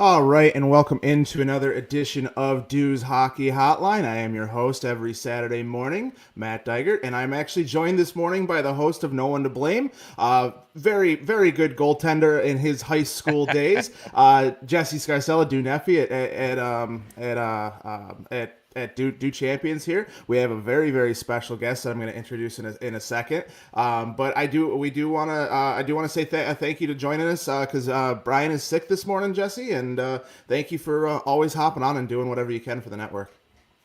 All right, and welcome into another edition of Dues Hockey Hotline. I am your host every Saturday morning, Matt Diegert, and I'm actually joined this morning by the host of No One to Blame, very, very good goaltender in his high school days, Jesse Scarsella, Due Nephew at Due Champions here. We have a very, very special guest that I'm going to introduce in a second. But I do want to say thank you to joining us because Brian is sick this morning, Jesse, and thank you for always hopping on and doing whatever you can for the network.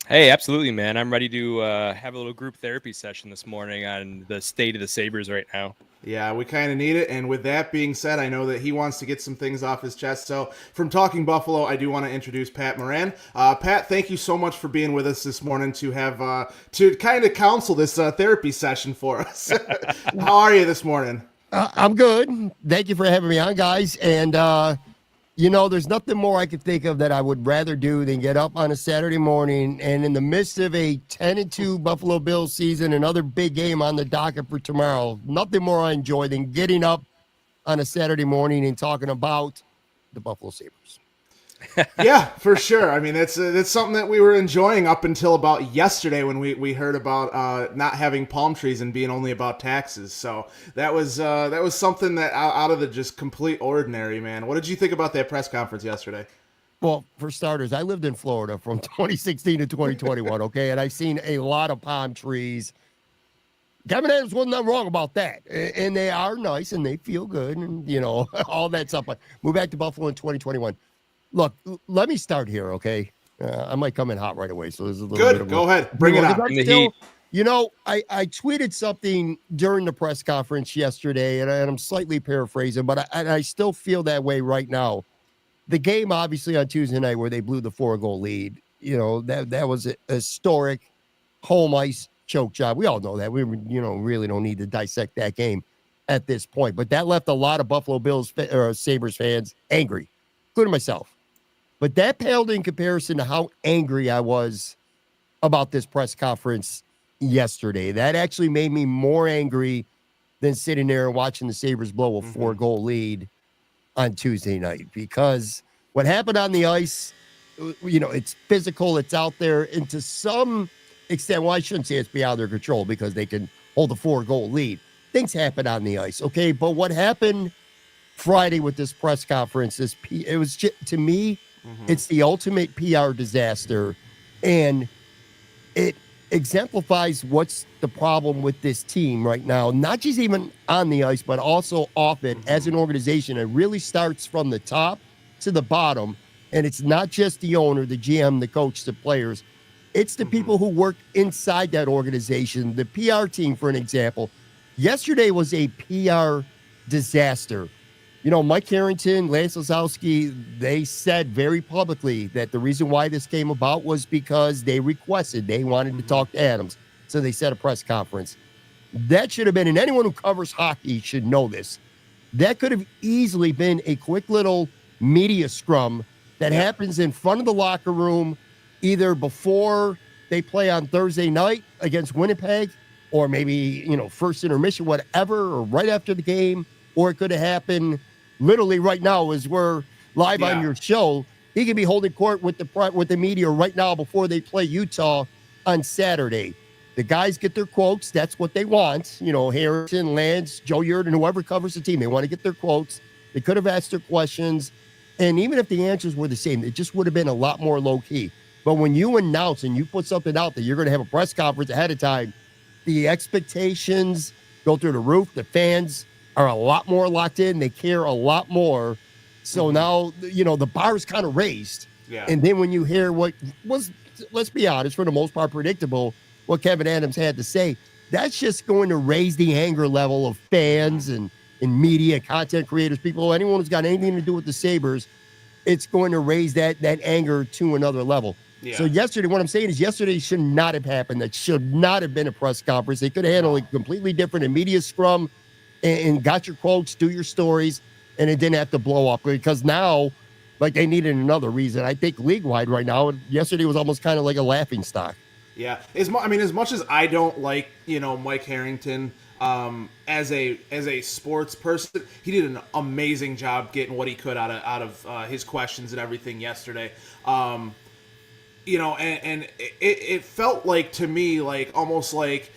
Hey, absolutely, man. I'm ready to have a little group therapy session this morning on the state of the Sabres right now. Yeah, we kind of need it. And with that being said, I know that he wants to get some things off his chest. So from Talking Buffalo, I do want to introduce Pat Moran. Pat, thank you so much for being with us this morning to have to kind of counsel this therapy session for us. How are you this morning? I'm good. Thank you for having me on, guys. And, there's nothing more I could think of that I would rather do than get up on a Saturday morning and in the midst of a 10-2 Buffalo Bills season, another big game on the docket for tomorrow. Nothing more I enjoy than getting up on a Saturday morning and talking about the Buffalo Sabres. Yeah, for sure. I mean, that's something that we were enjoying up until about yesterday when we heard about not having palm trees and being only about taxes. So that was something that out of the just complete ordinary, man. What did you think about that press conference yesterday? Well, for starters, I lived in Florida from 2016 to 2021, okay? And I've seen a lot of palm trees. Kevin Adams wasn't nothing wrong about that. And they are nice and they feel good and, all that stuff. But move back to Buffalo in 2021. Look, let me start here, okay? I might come in hot right away, so there's a little good. Bit of Go ahead, bring it on. In the heat. I tweeted something during the press conference yesterday, and I'm slightly paraphrasing, but I still feel that way right now. The game, obviously, on Tuesday night where they blew the 4-goal lead, that was a historic home ice choke job. We all know that. We really don't need to dissect that game at this point, but that left a lot of Buffalo Bills or Sabres fans angry, including myself. But that paled in comparison to how angry I was about this press conference yesterday. That actually made me more angry than sitting there and watching the Sabres blow a 4-goal lead on Tuesday night. Because what happened on the ice, it's physical, it's out there, and to some extent, well, I shouldn't say it's beyond their control because they can hold a 4-goal lead. Things happen on the ice, okay? But what happened Friday with this press conference it was just, to me, it's the ultimate PR disaster, and it exemplifies what's the problem with this team right now, not just even on the ice, but also off it as an organization. It really starts from the top to the bottom, and it's not just the owner, the GM, the coach, the players. It's the people who work inside that organization, the PR team, for an example. Yesterday was a PR disaster. Mike Harrington, Lance Lysowski, they said very publicly that the reason why this came about was because they wanted to talk to Adams. So they set a press conference. That should have been, and anyone who covers hockey should know this, that could have easily been a quick little media scrum that happens in front of the locker room, either before they play on Thursday night against Winnipeg, or maybe, first intermission, whatever, or right after the game, or it could have happened literally right now as we're live on your show. He could be holding court with the media right now before they play Utah on Saturday. The guys get their quotes. That's what they want. Harrison, Lance, Joe Yurt, and whoever covers the team, they want to get their quotes. They could have asked their questions. And even if the answers were the same, it just would have been a lot more low key. But when you announce and you put something out that you're going to have a press conference ahead of time, the expectations go through the roof. The fans are a lot more locked in. They care a lot more. So now, the bar is kind of raised. Yeah. And then when you hear what was, let's be honest, for the most part predictable, what Kevin Adams had to say, that's just going to raise the anger level of fans and media, content creators, people, anyone who's got anything to do with the Sabres. It's going to raise that anger to another level. Yeah. So yesterday, what I'm saying is yesterday should not have happened. That should not have been a press conference. They could have handled it completely different in media scrum and got your quotes, do your stories, and it didn't have to blow up, because now, like, they needed another reason. I think league-wide right now, yesterday was almost kind of like a laughing stock. Yeah. As much as I don't like, Mike Harrington, As a sports person, he did an amazing job getting what he could out of his questions and everything yesterday. And it felt like to me like almost like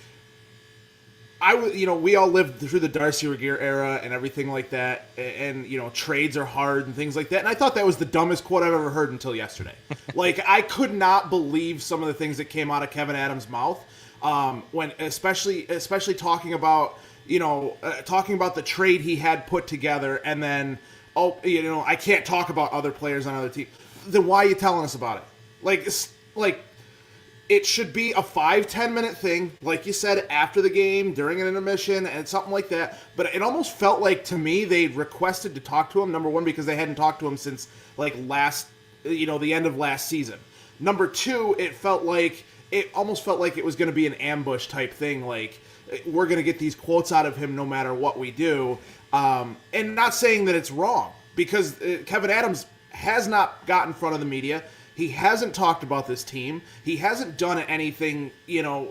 we all lived through the Darcy Regier era and everything like that, and trades are hard and things like that. And I thought that was the dumbest quote I've ever heard until yesterday. Like, I could not believe some of the things that came out of Kevin Adams' mouth, when especially talking about the trade he had put together, and then I can't talk about other players on other teams. Then why are you telling us about it? Like. It should be a 5-10 minute thing, like you said, after the game, during an intermission, and something like that. But it almost felt like, to me, they requested to talk to him, number one, because they hadn't talked to him since, like, the end of last season. Number two, it almost felt like it was going to be an ambush type thing, like, we're going to get these quotes out of him no matter what we do. And not saying that it's wrong, because Kevin Adams has not got in front of the media. He hasn't talked about this team. He hasn't done anything,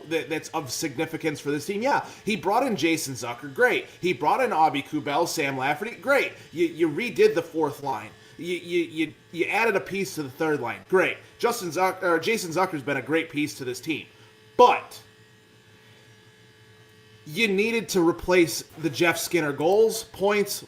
that's of significance for this team. Yeah, he brought in Jason Zucker, great. He brought in Aubie Kubel, Sam Lafferty, great. You redid the fourth line. You added a piece to the third line, great. Jason Zucker's been a great piece to this team, but you needed to replace the Jeff Skinner goals, points,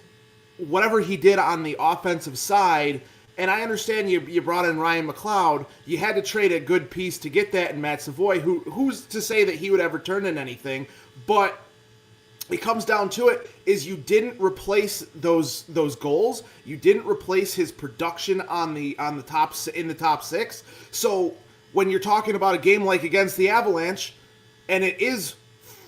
whatever he did on the offensive side. And I understand you brought in Ryan McLeod. You had to trade a good piece to get that in Matt Savoy, who's to say that he would ever turn in anything. But it comes down to it is you didn't replace those goals. You didn't replace his production in the top six. So when you're talking about a game like against the Avalanche, and it is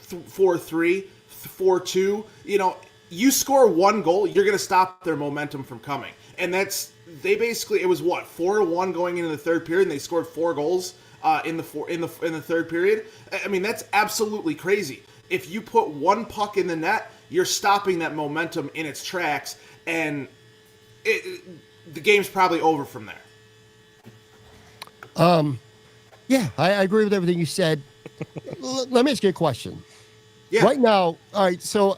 4-3, 4-2, you score one goal, you're going to stop their momentum from coming. And it was what, 4-1 going into the third period, and they scored 4 goals in the third period. I mean, that's absolutely crazy. If you put one puck in the net, you're stopping that momentum in its tracks, and the game's probably over from there. Yeah, I agree with everything you said. Let me ask you a question. Yeah. Right now, all right, so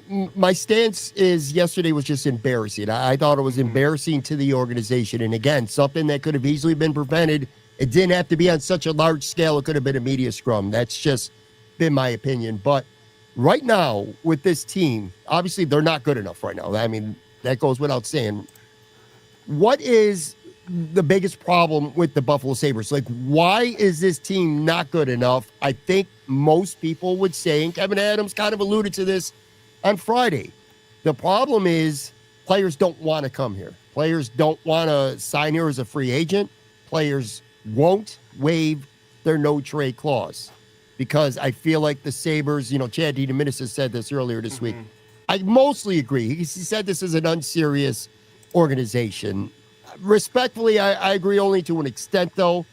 my stance is yesterday was just embarrassing. I thought it was embarrassing to the organization. And again, something that could have easily been prevented. It didn't have to be on such a large scale. It could have been a media scrum. That's just been my opinion. But right now with this team, obviously they're not good enough right now. I mean, that goes without saying. What is the biggest problem with the Buffalo Sabres? Like, why is this team not good enough? I think most people would say, and Kevin Adams kind of alluded to this on Friday, the problem is players don't want to come here. Players don't want to sign here as a free agent. Players won't waive their no trade clause, because I feel like the Sabres, Chad DeDominis has said this earlier this week. I mostly agree. He said this is an unserious organization. Respectfully, I agree only to an extent, though.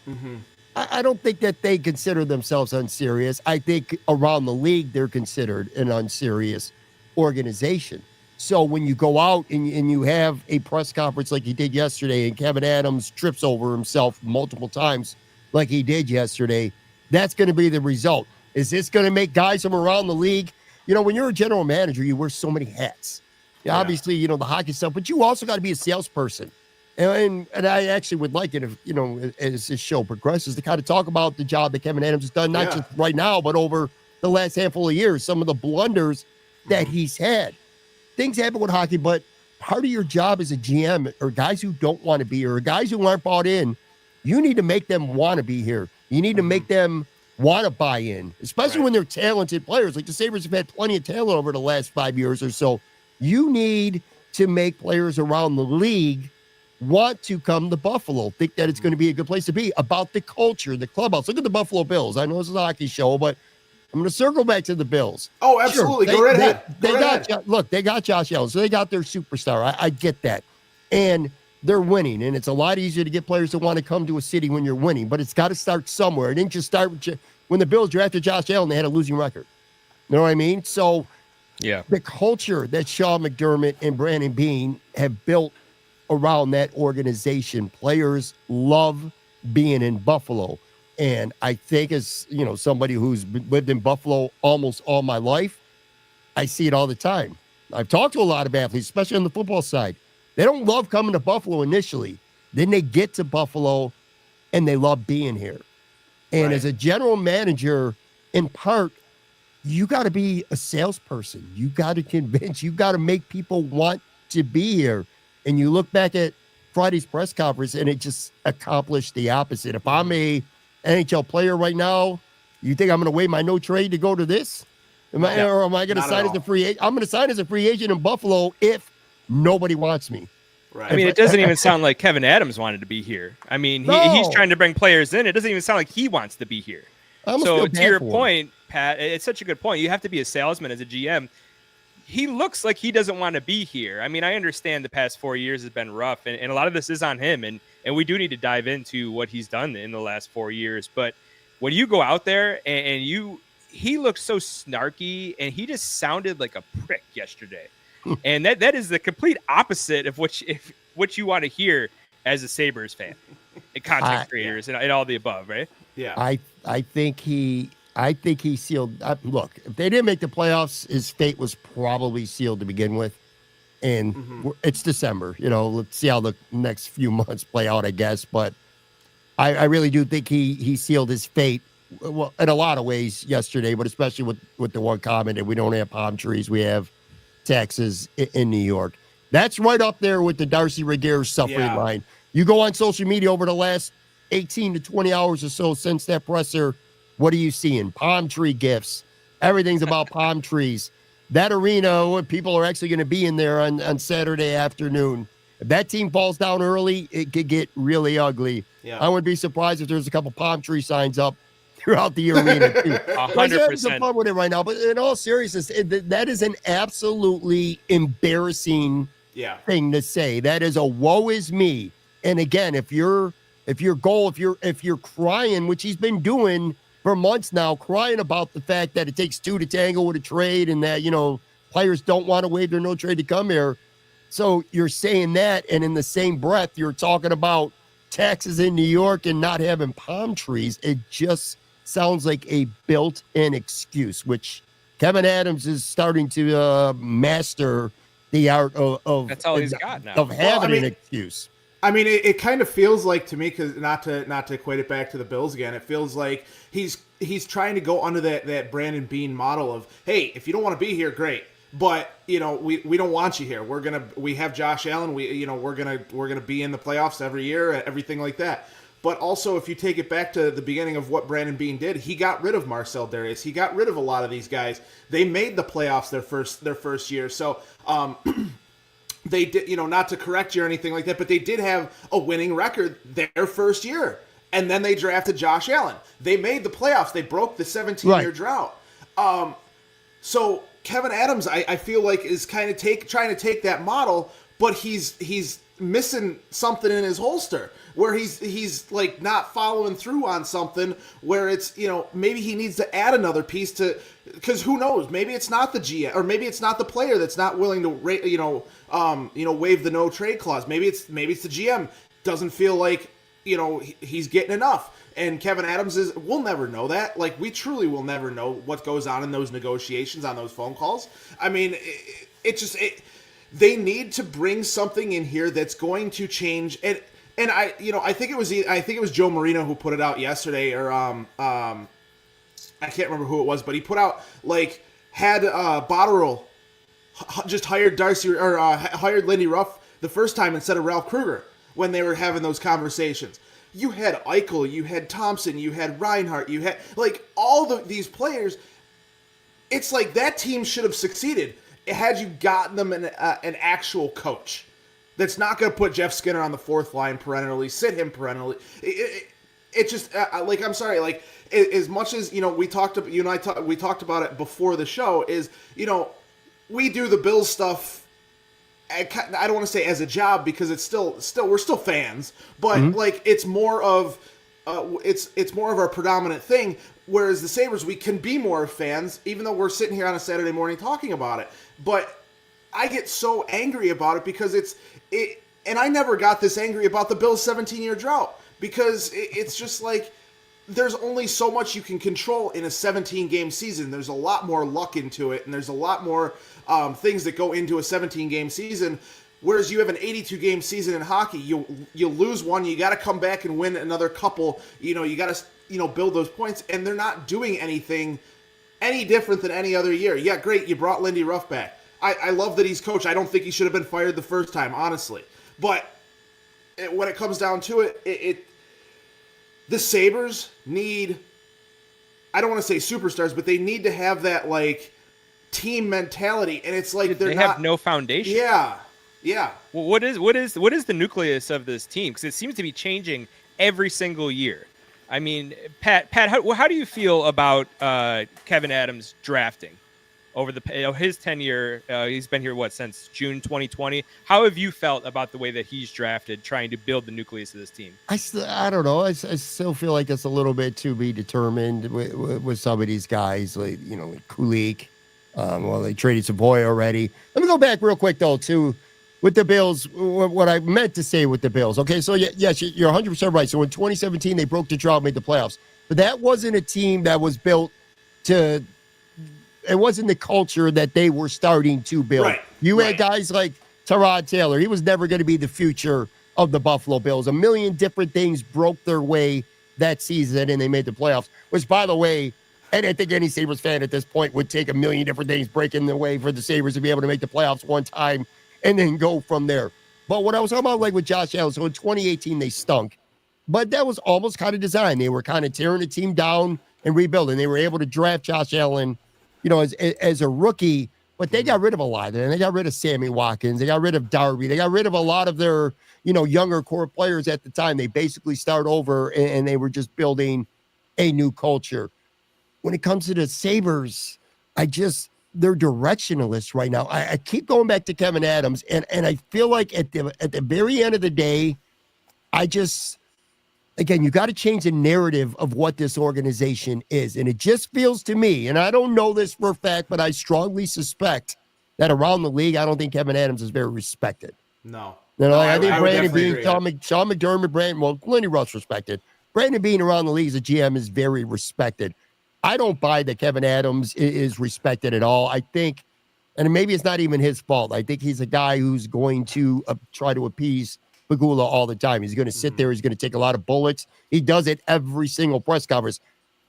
I don't think that they consider themselves unserious. I think around the league, they're considered an unserious organization. So when you go out and you have a press conference like you did yesterday, and Kevin Adams trips over himself multiple times like he did yesterday, that's going to be the result. Is this going to make guys from around the league? When you're a general manager, you wear so many hats. Yeah. Obviously, the hockey stuff, but you also got to be a salesperson. And I actually would like it if, as this show progresses, to kind of talk about the job that Kevin Adams has done, not just right now, but over the last handful of years, some of the blunders that he's had. Things happen with hockey, but part of your job as a GM, or guys who don't want to be here, or guys who aren't bought in, you need to make them want to be here. You need to make them want to buy in, especially when they're talented players. Like the Sabres have had plenty of talent over the last 5 years or so. You need to make players around the league want to come to Buffalo, think that it's going to be a good place to be, about the culture, the clubhouse. Look at the Buffalo Bills. I know it's a hockey show, but I'm going to circle back to the Bills. Oh, absolutely. Go right ahead. They got Josh Allen, so they got their superstar. I get that. And they're winning, and it's a lot easier to get players to want to come to a city when you're winning, but it's got to start somewhere. It didn't just start when the Bills drafted Josh Allen, they had a losing record. You know what I mean? So the culture that Sean McDermott and Brandon Beane have built around that organization, players love being in Buffalo. And I think, as somebody who's lived in Buffalo almost all my life, I see it all the time. I've talked to a lot of athletes, especially on the football side. They don't love coming to Buffalo initially. Then they get to Buffalo and they love being here. And as a general manager, in part, you got to be a salesperson. You got to convince, you got to make people want to be here. And you look back at Friday's press conference and it just accomplished the opposite. If I'm a NHL player right now, you think I'm going to waive my no trade to go to this? Or am I going to sign as a free agent? I'm going to sign as a free agent in Buffalo if nobody wants me. Right. I mean, it doesn't even sound like Kevin Adams wanted to be here. I mean, he's trying to bring players in. It doesn't even sound like he wants to be here. So to your point, Pat, it's such a good point. You have to be a salesman as a GM. He looks like he doesn't want to be here. I mean, I understand the past 4 years has been rough, and a lot of this is on him. And we do need to dive into what he's done in the last 4 years. But when you go out there and he looks so snarky, and he just sounded like a prick yesterday. And that is the complete opposite of what you want to hear as a Sabres fan, and content creators, and all the above, right? Yeah. I think he sealed. Look, if they didn't make the playoffs, his fate was probably sealed to begin with. And it's December. Let's see how the next few months play out, I guess. But I really do think he sealed his fate. Well, in a lot of ways yesterday, but especially with the one comment that we don't have palm trees, we have Texas in New York. That's right up there with the Darcy Reguer suffering line. You go on social media over the last 18 to 20 hours or so since that presser, what are you seeing? Palm tree gifts. Everything's about palm trees. That arena, people are actually going to be in there on Saturday afternoon. If that team falls down early, it could get really ugly. Yeah. I wouldn't be surprised if there's a couple palm tree signs up throughout the arena, too. 100%. Some fun with it right now, but in all seriousness, that is an absolutely embarrassing thing to say. That is a woe is me. And again, if you're crying, which he's been doing for months now, crying about the fact that it takes two to tango with a trade, and that players don't want to waive their no trade to come here. So you're saying that, and in the same breath, you're talking about taxes in New York and not having palm trees. It just sounds like a built-in excuse, which Kevin Adams is starting to master the art of. That's all he's got now. Of having an excuse. I mean, it kind of feels like to me, because not to equate it back to the Bills again, it feels like he's trying to go under that Brandon Beane model of, hey, if you don't want to be here, great, but we don't want you here. We have Josh Allen. We're gonna be in the playoffs every year, everything like that. But also, if you take it back to the beginning of what Brandon Beane did, he got rid of Marcel Darius. He got rid of a lot of these guys. They made the playoffs their first year. So they did, not to correct you or anything like that, but they did have a winning record their first year. And then they drafted Josh Allen. They made the playoffs. They broke the 17-year drought. So Kevin Adams, I feel like, is kind of trying to take that model, but he's missing something in his holster, where he's like not following through on something where it's, maybe he needs to add another piece to, because who knows, maybe it's not the GM, or maybe it's not the player that's not willing to waive the no trade clause. Maybe it's the GM doesn't feel like he's getting enough. And Kevin Adams we'll never know that. Like, we truly will never know what goes on in those negotiations, on those phone calls. I mean, they need to bring something in here that's going to change. And I think it was Joe Marino who put it out yesterday, or I can't remember who it was, but he put out, like, had Botterill just hired Darcy, or hired Lindy Ruff the first time instead of Ralph Kruger when they were having those conversations. You had Eichel, you had Thompson, you had Reinhart, you had, like, all these players. It's like that team should have succeeded had you gotten them an actual coach that's not going to put Jeff Skinner on the fourth line perennially, sit him perennially. It just, like, I'm sorry, like, as much as, we talked about, we talked about it before the show, is, we do the Bills stuff, I don't want to say as a job, because it's still we're still fans, but like, it's more of it's more of our predominant thing. Whereas the Sabres, we can be more fans, even though we're sitting here on a Saturday morning talking about it. But I get so angry about it because and I never got this angry about the Bills' 17-year drought, because it's just like, there's only so much you can control in a 17-game season. There's a lot more luck into it, and there's a lot more things that go into a 17-game season. Whereas you have an 82-game season in hockey, you lose one, you got to come back and win another couple. You got to build those points, and they're not doing anything any different than any other year. Yeah, great, you brought Lindy Ruff back. I love that he's coach. I don't think he should have been fired the first time, honestly. But when it comes down to it, the Sabres need, I don't want to say superstars, but they need to have that like team mentality, and it's like they have no foundation. Yeah. Well, what is the nucleus of this team? Because it seems to be changing every single year. I mean, Pat, how do you feel about Kevin Adams drafting over his tenure? He's been here since June 2020. How have you felt about the way that he's drafted, trying to build the nucleus of this team? I don't know. I still feel like it's a little bit to be determined with some of these guys, like Kulik. Well, they traded Savoy already. Let me go back real quick though with the Bills, what I meant to say with the Bills. Okay, so yes, you're 100% right. So in 2017, they broke the drought, made the playoffs. But that wasn't a team that was built it wasn't the culture that they were starting to build. Right. You had guys like Tyrod Taylor. He was never going to be the future of the Buffalo Bills. A million different things broke their way that season, and they made the playoffs, which, by the way, and I think any Sabres fan at this point would take a million different things breaking the way for the Sabres to be able to make the playoffs one time and then go from there. But what I was talking about, like with Josh Allen, so in 2018, they stunk. But that was almost kind of designed. They were kind of tearing the team down and rebuilding. They were able to draft Josh Allen, as a rookie, but they got rid of a lot of them. They got rid of Sammy Watkins. They got rid of Darby. They got rid of a lot of their, younger core players at the time. They basically start over, and they were just building a new culture. When it comes to the Sabres, they're directionalists right now. I keep going back to Kevin Adams, and I feel like at the very end of the day, again, you got to change the narrative of what this organization is. And it just feels to me, and I don't know this for a fact, but I strongly suspect that around the league, I don't think Kevin Adams is very respected. No. I think Brandon Bean, Sean McDermott, Lindy Ruff's respected. Brandon Bean around the league as a GM is very respected. I don't buy that Kevin Adams is respected at all. I think, and maybe it's not even his fault, I think he's a guy who's going to try to appease Pegula all the time. He's going to sit there. He's going to take a lot of bullets. He does it every single press conference.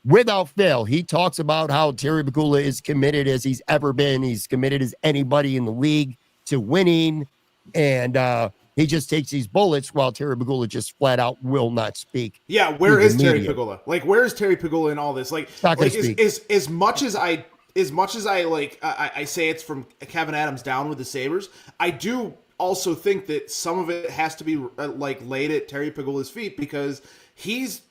Without fail, he talks about how Terry Pegula is committed as he's ever been. He's committed as anybody in the league to winning. And he just takes these bullets while Terry Pegula just flat out will not speak. Yeah, where is Terry Pegula? Like, where is Terry Pegula in all this? As much as I say it's from Kevin Adams down with the Sabres, I do also think that some of it has to be laid at Terry Pegula's feet, because he's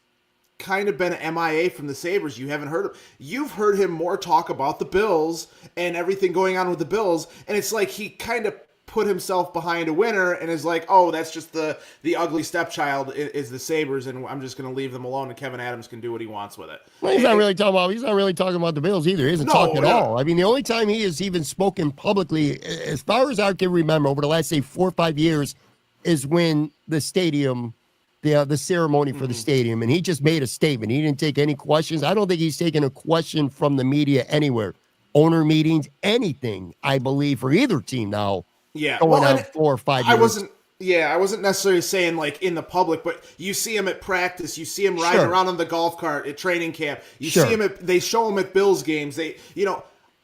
kind of been MIA from the Sabres. You haven't heard him. You've heard him more talk about the Bills and everything going on with the Bills, and it's like he kind of put himself behind a winner and is like, oh, that's just the ugly stepchild is the Sabres, and I'm just going to leave them alone, and Kevin Adams can do what he wants with it. Well, he's not really talking about the Bills either. He hasn't talked at all. I mean, the only time he has even spoken publicly, as far as I can remember, over the last, say, 4 or 5 years, is when the stadium, the ceremony for the stadium, and he just made a statement. He didn't take any questions. I don't think he's taken a question from the media anywhere. Owner meetings, anything, I believe, for either team now. Yeah, going on 4 or 5 years. I wasn't necessarily saying like in the public, but you see him at practice, you see him riding around on the golf cart at training camp. You see him they show him at Bills games. I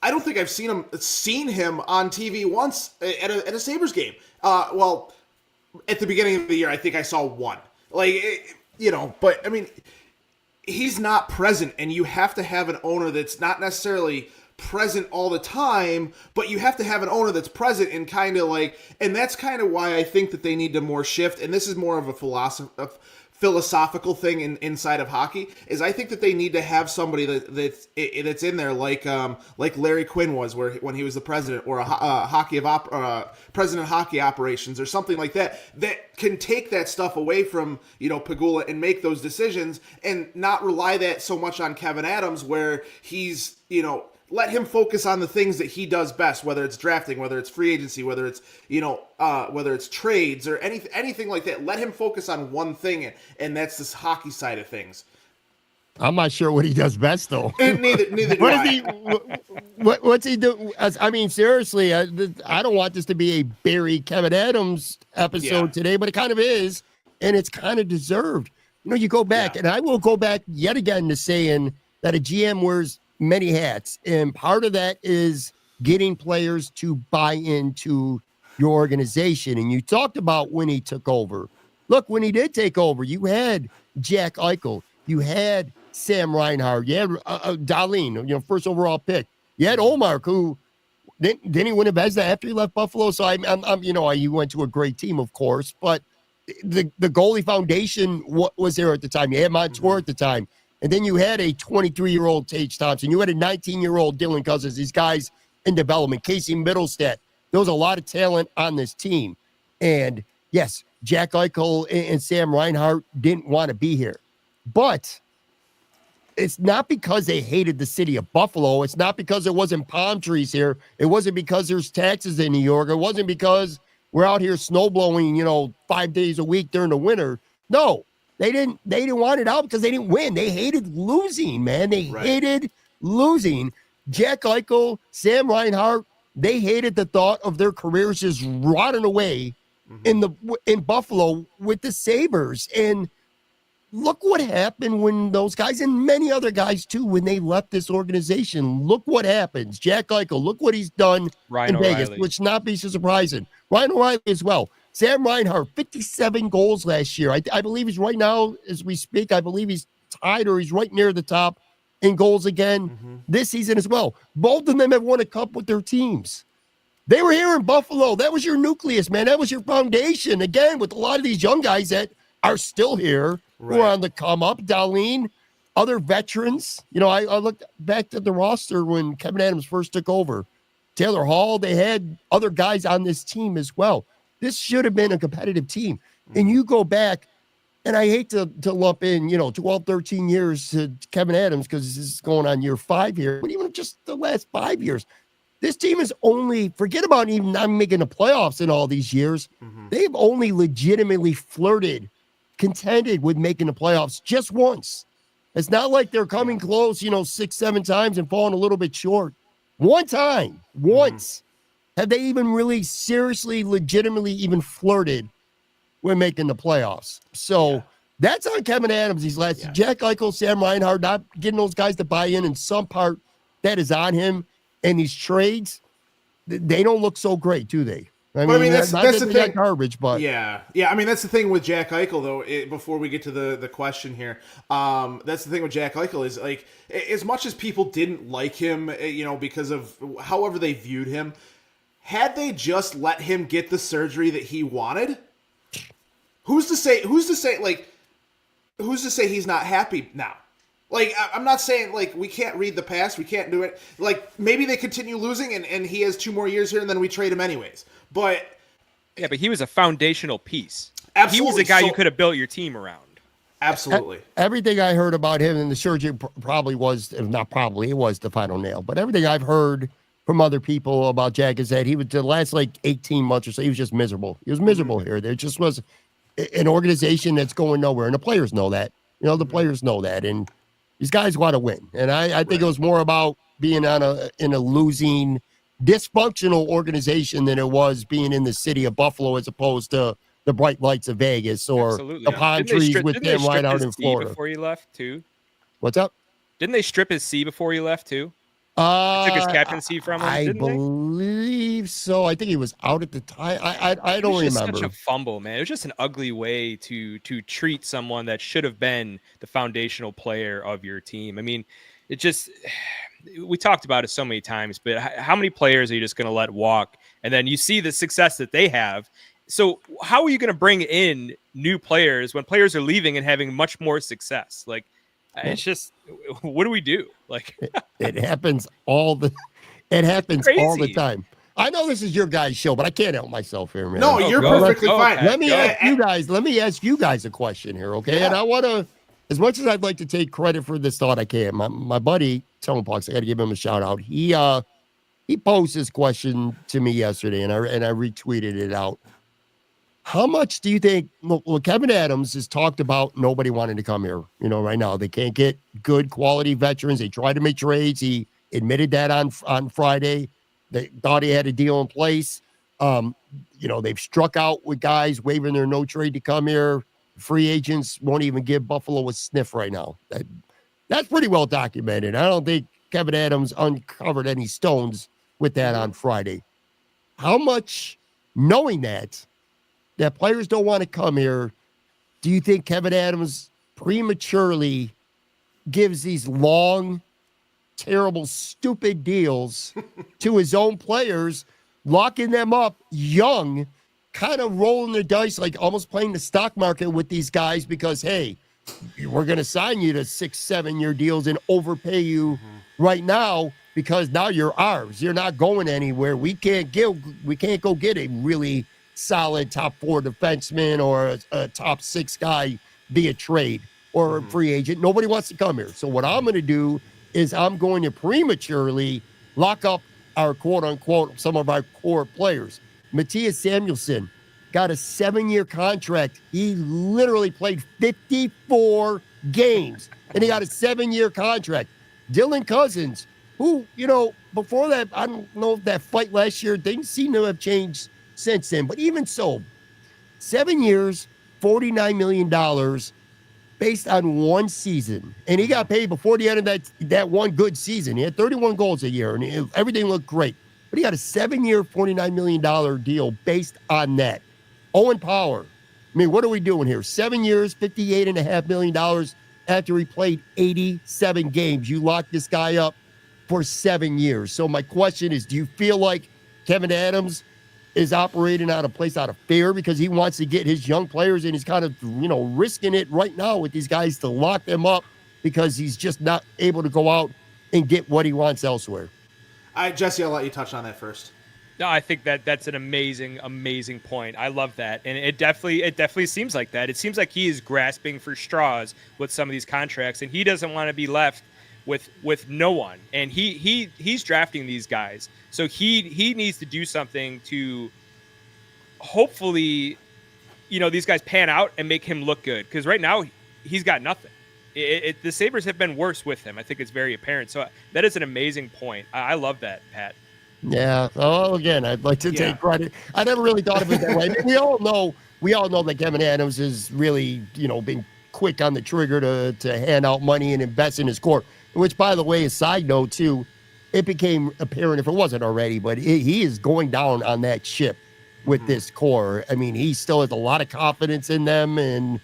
don't think I've seen him on TV once at a Sabres game. Well, at the beginning of the year, I think I saw one. But I mean, he's not present, and you have to have an owner that's not necessarily present all the time, but you have to have an owner that's present and kind of and that's kind of why I think that they need to more shift, and this is more of a philosophical thing inside of hockey, is I think that they need to have somebody that's in there like Larry Quinn was when he was the president, or president of hockey operations or something like that can take that stuff away from Pegula and make those decisions, and not rely that so much on Kevin Adams, where he's let him focus on the things that he does best, whether it's drafting, whether it's free agency, whether it's whether it's trades or anything like that. Let him focus on one thing, and that's this hockey side of things. I'm not sure what he does best, though. Neither do I. What's he do? I mean, seriously, I don't want this to be a Barry Kevin Adams episode today, but it kind of is, and it's kind of deserved. You go back, and I will go back yet again to saying that a GM wears many hats, and part of that is getting players to buy into your organization. And you talked about when he took over. Look, when he did take over, you had Jack Eichel, you had Sam Reinhart, you had Dahlin, first overall pick. You had Omar, who didn't he win a Vezina after he left Buffalo? So you went to a great team, of course, but the goalie foundation was there at the time. You had Montour at the time, and then you had a 23-year-old Tage Thompson. You had a 19-year-old Dylan Cousins. These guys in development, Casey Middlestat. There was a lot of talent on this team, and yes, Jack Eichel and Sam Reinhart didn't want to be here, but it's not because they hated the city of Buffalo. It's not because there wasn't palm trees here. It wasn't because there's taxes in New York. It wasn't because we're out here snow blowing, 5 days a week during the winter. No, they didn't want it out because they didn't win. They hated losing, man. They hated losing. Jack Eichel, Sam Reinhart, they hated the thought of their careers just rotting away in Buffalo with the Sabres. And look what happened when those guys, and many other guys too, when they left this organization. Look what happens. Jack Eichel, look what he's done in Vegas, which not be so surprising. Ryan O'Reilly as well. Sam Reinhart, 57 goals last year. I believe he's right now, as we speak, I believe he's tied or he's right near the top in goals again this season as well. Both of them have won a cup with their teams. They were here in Buffalo. That was your nucleus, man. That was your foundation. Again, with a lot of these young guys that are still here, who are on the come up, Dahlin, other veterans. I looked back at the roster when Kevin Adams first took over. Taylor Hall, they had other guys on this team as well. This should have been a competitive team. And you go back, and I hate to lump in, 12, 13 years to Kevin Adams because this is going on year 5 here, but even just the last 5 years, this team is only, forget about even not making the playoffs in all these years. They've only legitimately contended with making the playoffs just once. It's not like they're coming close, 6, 7 times and falling a little bit short. One time, once, have they even really seriously, legitimately even flirted with making the playoffs. So that's on Kevin Adams these last. Jack Eichel, Sam Reinhart, not getting those guys to buy in some part that is on him. And these trades, they don't look so great, do they? I mean, that's the thing. Garbage, but yeah. I mean, that's the thing with Jack Eichel, though. Before we get to the question here, that's the thing with Jack Eichel is like, as much as people didn't like him, because of however they viewed him, had they just let him get the surgery that he wanted, who's to say he's not happy now? Like, I'm not saying, like, we can't read the past. We can't do it. Like, maybe they continue losing and he has 2 more years here and then we trade him anyways. But he was a foundational piece. Absolutely. He was a guy you could have built your team around. Absolutely. Everything I heard about him and the surgery probably was, if not probably, it was the final nail. But everything I've heard from other people about Jack is that he was the last, 18 months or so, he was just miserable. He was miserable here. There just was an organization that's going nowhere. And the players know that. The players know that. And these guys want to win. And I think it was more about being in a losing, dysfunctional organization than it was being in the city of Buffalo as opposed to the bright lights of Vegas or the palm trees with them right out in Florida. Before he left, too? What's up? Didn't they strip his C before he left, too? Took his captaincy from him, I believe so. I think he was out at the time. I don't remember. It was such a fumble, man. It was just an ugly way to treat someone that should have been the foundational player of your team. I mean, we talked about it so many times, but how many players are you just going to let walk? And then you see the success that they have. So how are you going to bring in new players when players are leaving and having much more success? Like, it's just, what do we do? Like, it happens all the time. I know this is your guys' show, but I can't help myself here, man. No, you're perfectly fine. Let me ask you guys a question here, okay? Yeah. And I want to, as much as I'd like to take credit for this thought, I can't. My buddy Tone Pucks, I got to give him a shout out. He posed this question to me yesterday, and I retweeted it out. How much do you think? Well, Kevin Adams has talked about nobody wanting to come here. Right now they can't get good quality veterans. They tried to make trades. He admitted that on Friday. They thought he had a deal in place. Um, they've struck out with guys waiving their no trade to come here. Free agents won't even give Buffalo a sniff right now. That's pretty well documented. I don't think Kevin Adams uncovered any stones with that on Friday. How much, knowing that players don't want to come here, do you think Kevin Adams prematurely gives these long, terrible, stupid deals to his own players, locking them up young, kind of rolling the dice, like almost playing the stock market with these guys because, hey, we're going to sign you to 6-7 year deals and overpay you right now because now you're ours. You're not going anywhere. We can't go get a really solid top 4 defenseman or a top 6 guy via trade or a free agent. Nobody wants to come here. So what I'm going to do is I'm going to prematurely lock up our quote unquote, some of our core players. Matthias Samuelsson got a 7-year contract. He literally played 54 games and he got a 7-year contract. Dylan Cousins, who, before that, I don't know if that fight last year, things seem to have changed since then. But even so, 7 years, $49 million based on one season. And he got paid before the end of that one good season. He had 31 goals a year and everything looked great. But he got a 7-year, $49 million deal based on that. Owen Power. I mean, what are we doing here? 7 years, $58.5 million after he played 87 games. You locked this guy up for 7 years. So my question is, do you feel like Kevin Adams is operating out of place out of fear because he wants to get his young players and he's kind of, risking it right now with these guys to lock them up because he's just not able to go out and get what he wants elsewhere? Jesse, I'll let you touch on that first. No, I think that's an amazing point. I love that. And it definitely seems like that. It seems like he is grasping for straws with some of these contracts and he doesn't want to be left with no one. And he's drafting these guys. So he needs to do something to hopefully, these guys pan out and make him look good. Because right now he's got nothing. The Sabres have been worse with him. I think it's very apparent. So that is an amazing point. I love that, Pat. Yeah. Oh, again, I'd like to take credit. I never really thought of it that way. I mean, we all know that Kevin Adams has really, been quick on the trigger to hand out money and invest in his core, which, by the way, a side note, too, it became apparent if it wasn't already, but he is going down on that ship with this core. I mean, he still has a lot of confidence in them, and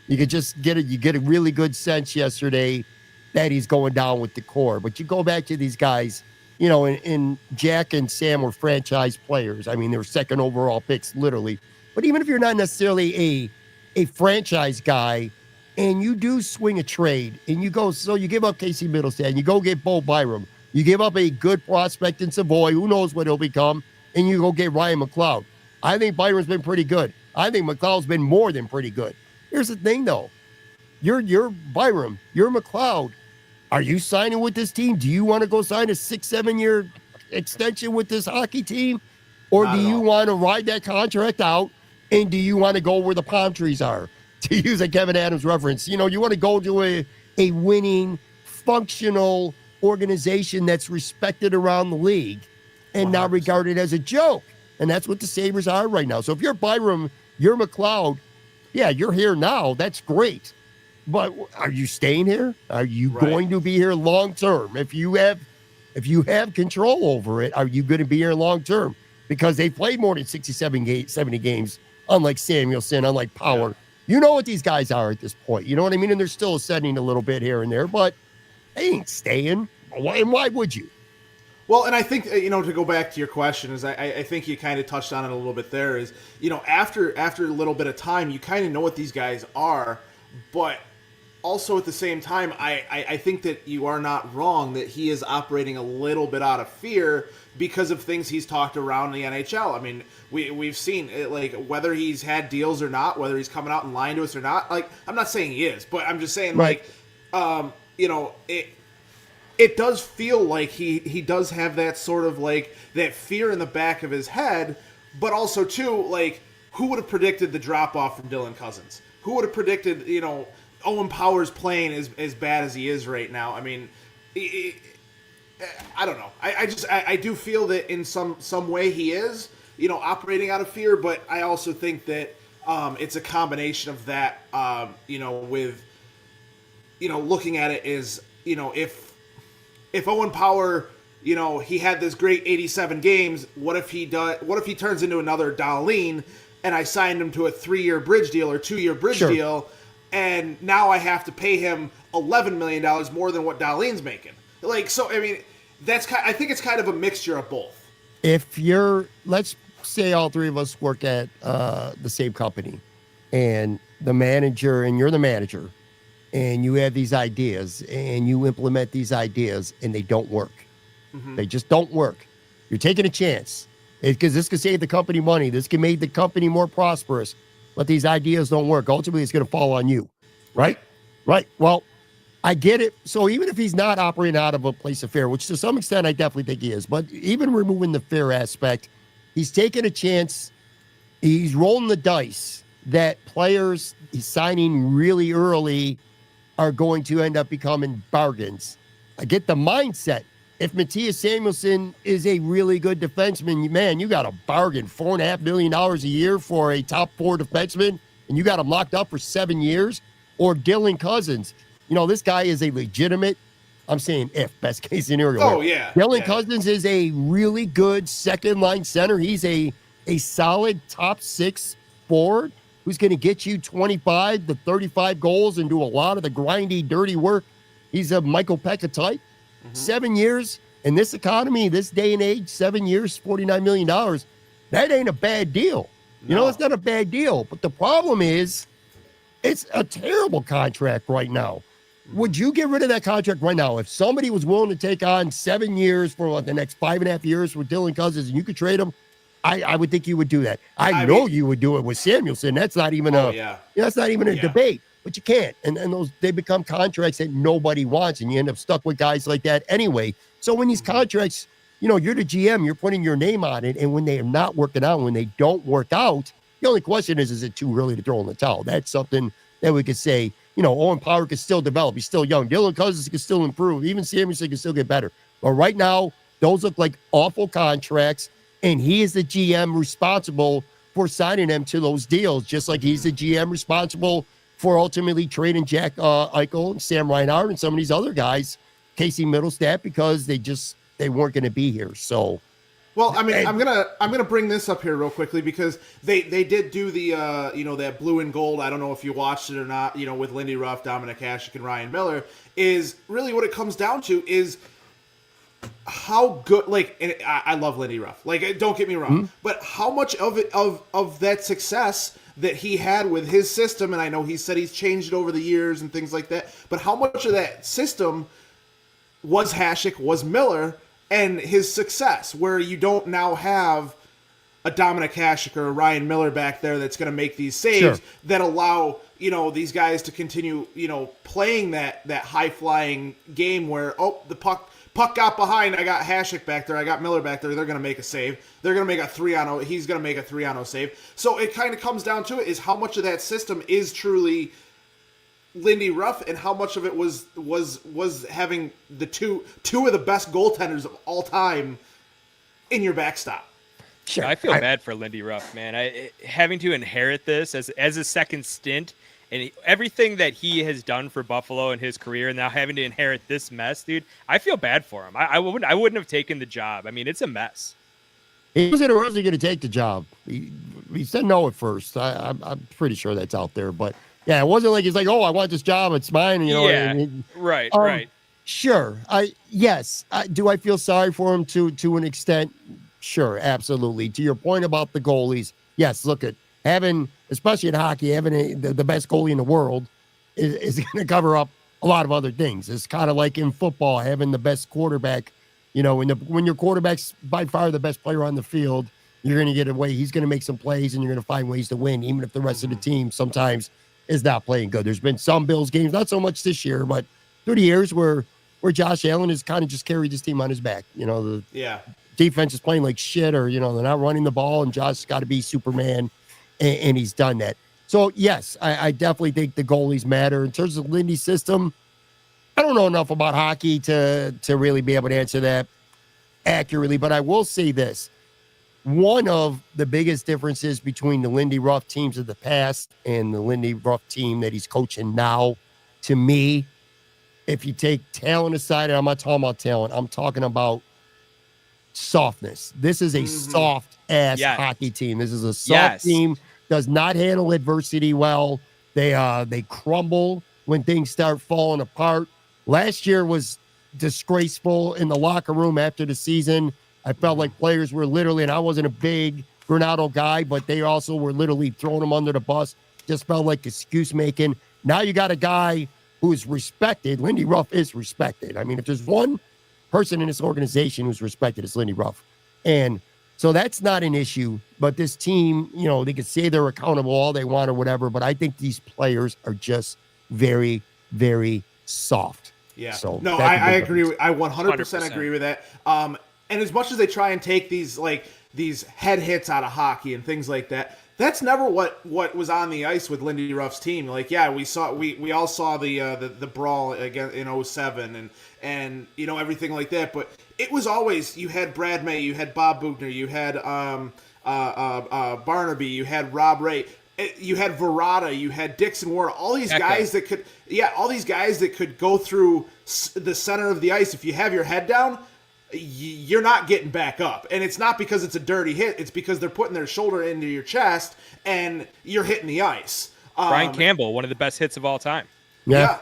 you could just get a really good sense yesterday that he's going down with the core. But you go back to these guys, and Jack and Sam were franchise players. I mean, they were second overall picks, literally. But even if you're not necessarily a franchise guy, and you do swing a trade, and you give up Casey Middlestat, you go get Bo Byram, you give up a good prospect in Savoy, who knows what he'll become, and you go get Ryan McLeod. I think Byram's been pretty good. I think McLeod's been more than pretty good. Here's the thing, though. You're Byram, you're McLeod. Are you signing with this team? Do you want to go sign a 6-7 year extension with this hockey team? Or do you want to ride that contract out? And do you want to go where the palm trees are? To use a Kevin Adams reference, you want to go to a winning, functional organization that's respected around the league and 100%. Not regarded as a joke. And that's what the Sabres are right now. So if you're Byram, you're McLeod, yeah, you're here now. That's great. But are you staying here? Are you going to be here long term? If you have control over it, are you going to be here long term? Because they played more than 70 games, unlike Samuelsson, unlike Power. Yeah. You know what these guys are at this point. You know what I mean? And they're still ascending a little bit here and there, but they ain't staying. Why would you? Well, and I think, to go back to your question, is I think you kind of touched on it a little bit there, is, after a little bit of time, you kind of know what these guys are, but also at the same time, I think that you are not wrong that he is operating a little bit out of fear because of things he's talked around the NHL. I mean, we've seen it, like, whether he's had deals or not, whether he's coming out and lying to us or not. Like, I'm not saying he is, but I'm just saying, it does feel like he does have that sort of, like, that fear in the back of his head, but also too, like, who would have predicted the drop off from Dylan Cousins? Who would have predicted, Owen Powers playing as bad as he is right now? I mean, I don't know. I do feel that in some way he is, operating out of fear, but I also think that it's a combination of that, with, looking at it is, if Owen Power, he had this great 87 games, what if he turns into another Dahlin and I signed him to a 3-year bridge deal or 2-year bridge deal, and now I have to pay him $11 million more than what Dahlin's making? I mean, I think it's kind of a mixture of both. If let's say all three of us work at the same company, and you're the manager, and you have these ideas, and you implement these ideas, and they don't work. Mm-hmm. They just don't work. You're taking a chance, because this could save the company money. This can make the company more prosperous, but these ideas don't work. Ultimately, it's going to fall on you, right? Right. Well, I get it. So even if he's not operating out of a place of fear, which to some extent I definitely think he is, but even removing the fear aspect, he's taking a chance. He's rolling the dice that players he's signing really early are going to end up becoming bargains. I get the mindset. If Matthias Samuelsson is a really good defenseman, man, you got a bargain, $4.5 million a year for a top 4 defenseman, and you got him locked up for 7 years. Or Dylan Cousins. This guy is a legitimate, I'm saying best case scenario. Oh, yeah. Dylan Cousins is a really good second-line center. He's a solid top 6 forward who's going to get you 25 to 35 goals and do a lot of the grindy, dirty work. He's a Michael Pekka type. Mm-hmm. 7 years in this economy, this day and age, 7 years, $49 million. That ain't a bad deal. No. It's not a bad deal. But the problem is, it's a terrible contract right now. Would you get rid of that contract right now? If somebody was willing to take on 7 years for the next 5.5 years with Dylan Cousins and you could trade him, I would think you would do that. I know you would do it with Samuelsson. That's not even that's not even a debate, but you can't. And they become contracts that nobody wants, and you end up stuck with guys like that anyway. So when these contracts, you're the GM, you're putting your name on it, and when they are not working out, when they don't work out, the only question is it too early to throw in the towel? That's something that we could say, Owen Power could still develop. He's still young. Dylan Cousins can still improve. Even Samuelsson can still get better. But right now, those look like awful contracts, and he is the GM responsible for signing them to those deals, just like he's the GM responsible for ultimately trading Jack Eichel and Sam Reinhart and some of these other guys, Casey Middlestat, because they weren't going to be here. So... Well, I mean, I'm gonna bring this up here real quickly because they did do the that blue and gold. I don't know if you watched it or not. With Lindy Ruff, Dominic Hasek, and Ryan Miller, is really what it comes down to is how good. And I love Lindy Ruff. Don't get me wrong, but how much of it of that success that he had with his system, and I know he said he's changed it over the years and things like that. But how much of that system was Hasek, was Miller? And his success, where you don't now have a Dominic Hasek or a Ryan Miller back there that's going to make these saves that allow these guys to continue playing that high-flying game where the puck got behind, I got Hasek back there, I got Miller back there, they're going to make a save, they're going to make a 3-on-0, he's going to make a 3-on-0 save. So it kind of comes down to it is how much of that system is truly Lindy Ruff, and how much of it was having the two of the best goaltenders of all time in your backstop. Sure, I feel bad for Lindy Ruff, man. Having to inherit this as a second stint, and everything that he has done for Buffalo in his career, and now having to inherit this mess, dude. I feel bad for him. I wouldn't have taken the job. I mean, it's a mess. He wasn't originally going to take the job. He said no at first. I'm pretty sure that's out there, but. Yeah, it wasn't like he's like, oh, I want this job, it's mine. Right. Sure. Yes. Do I feel sorry for him to an extent? Sure, absolutely. To your point about the goalies, yes. Look at having, especially in hockey, having the best goalie in the world is going to cover up a lot of other things. It's kind of like in football, having the best quarterback. When your quarterback's by far the best player on the field, you're going to get away. He's going to make some plays, and you're going to find ways to win, even if the rest of the team sometimes is not playing good. There's been some Bills games, not so much this year, but through the years where Josh Allen has kind of just carried his team on his back. The defense is playing like shit, or they're not running the ball, and Josh's got to be Superman. and he's done that. So, yes, I definitely think the goalies matter. In terms of Lindy's system, I don't know enough about hockey to really be able to answer that accurately, but I will say this. One of the biggest differences between the Lindy Ruff teams of the past and the Lindy Ruff team that he's coaching now, to me, if you take talent aside, and I'm not talking about talent, I'm talking about softness. This is a soft-ass hockey team. This is a soft team, does not handle adversity well. They crumble when things start falling apart. Last year was disgraceful in the locker room after the season. I felt like players were literally, and I wasn't a big Granato guy, but they also were literally throwing him under the bus. Just felt like excuse making. Now you got a guy who is respected. Lindy Ruff is respected. I mean, if there's one person in this organization who's respected, it's Lindy Ruff. And so that's not an issue. But this team, you know, they could say they're accountable all they want or whatever, but I think these players are just very, very soft. Yeah. So no, I agree. I 100% agree with that. And as much as they try and take these head hits out of hockey and things like that, that's never what was on the ice with Lindy Ruff's team. Like, yeah, we all saw the brawl again in 07 and you know, everything like that. But it was always, you had Brad May, you had Bob Bugner, you had Barnaby, you had Rob Ray, you had Verrata, you had Dixon Ward, all these guys that could go through the center of the ice. If you have your head down, you're not getting back up. And it's not because it's a dirty hit. It's because they're putting their shoulder into your chest and you're hitting the ice. Brian Campbell, one of the best hits of all time. Yeah.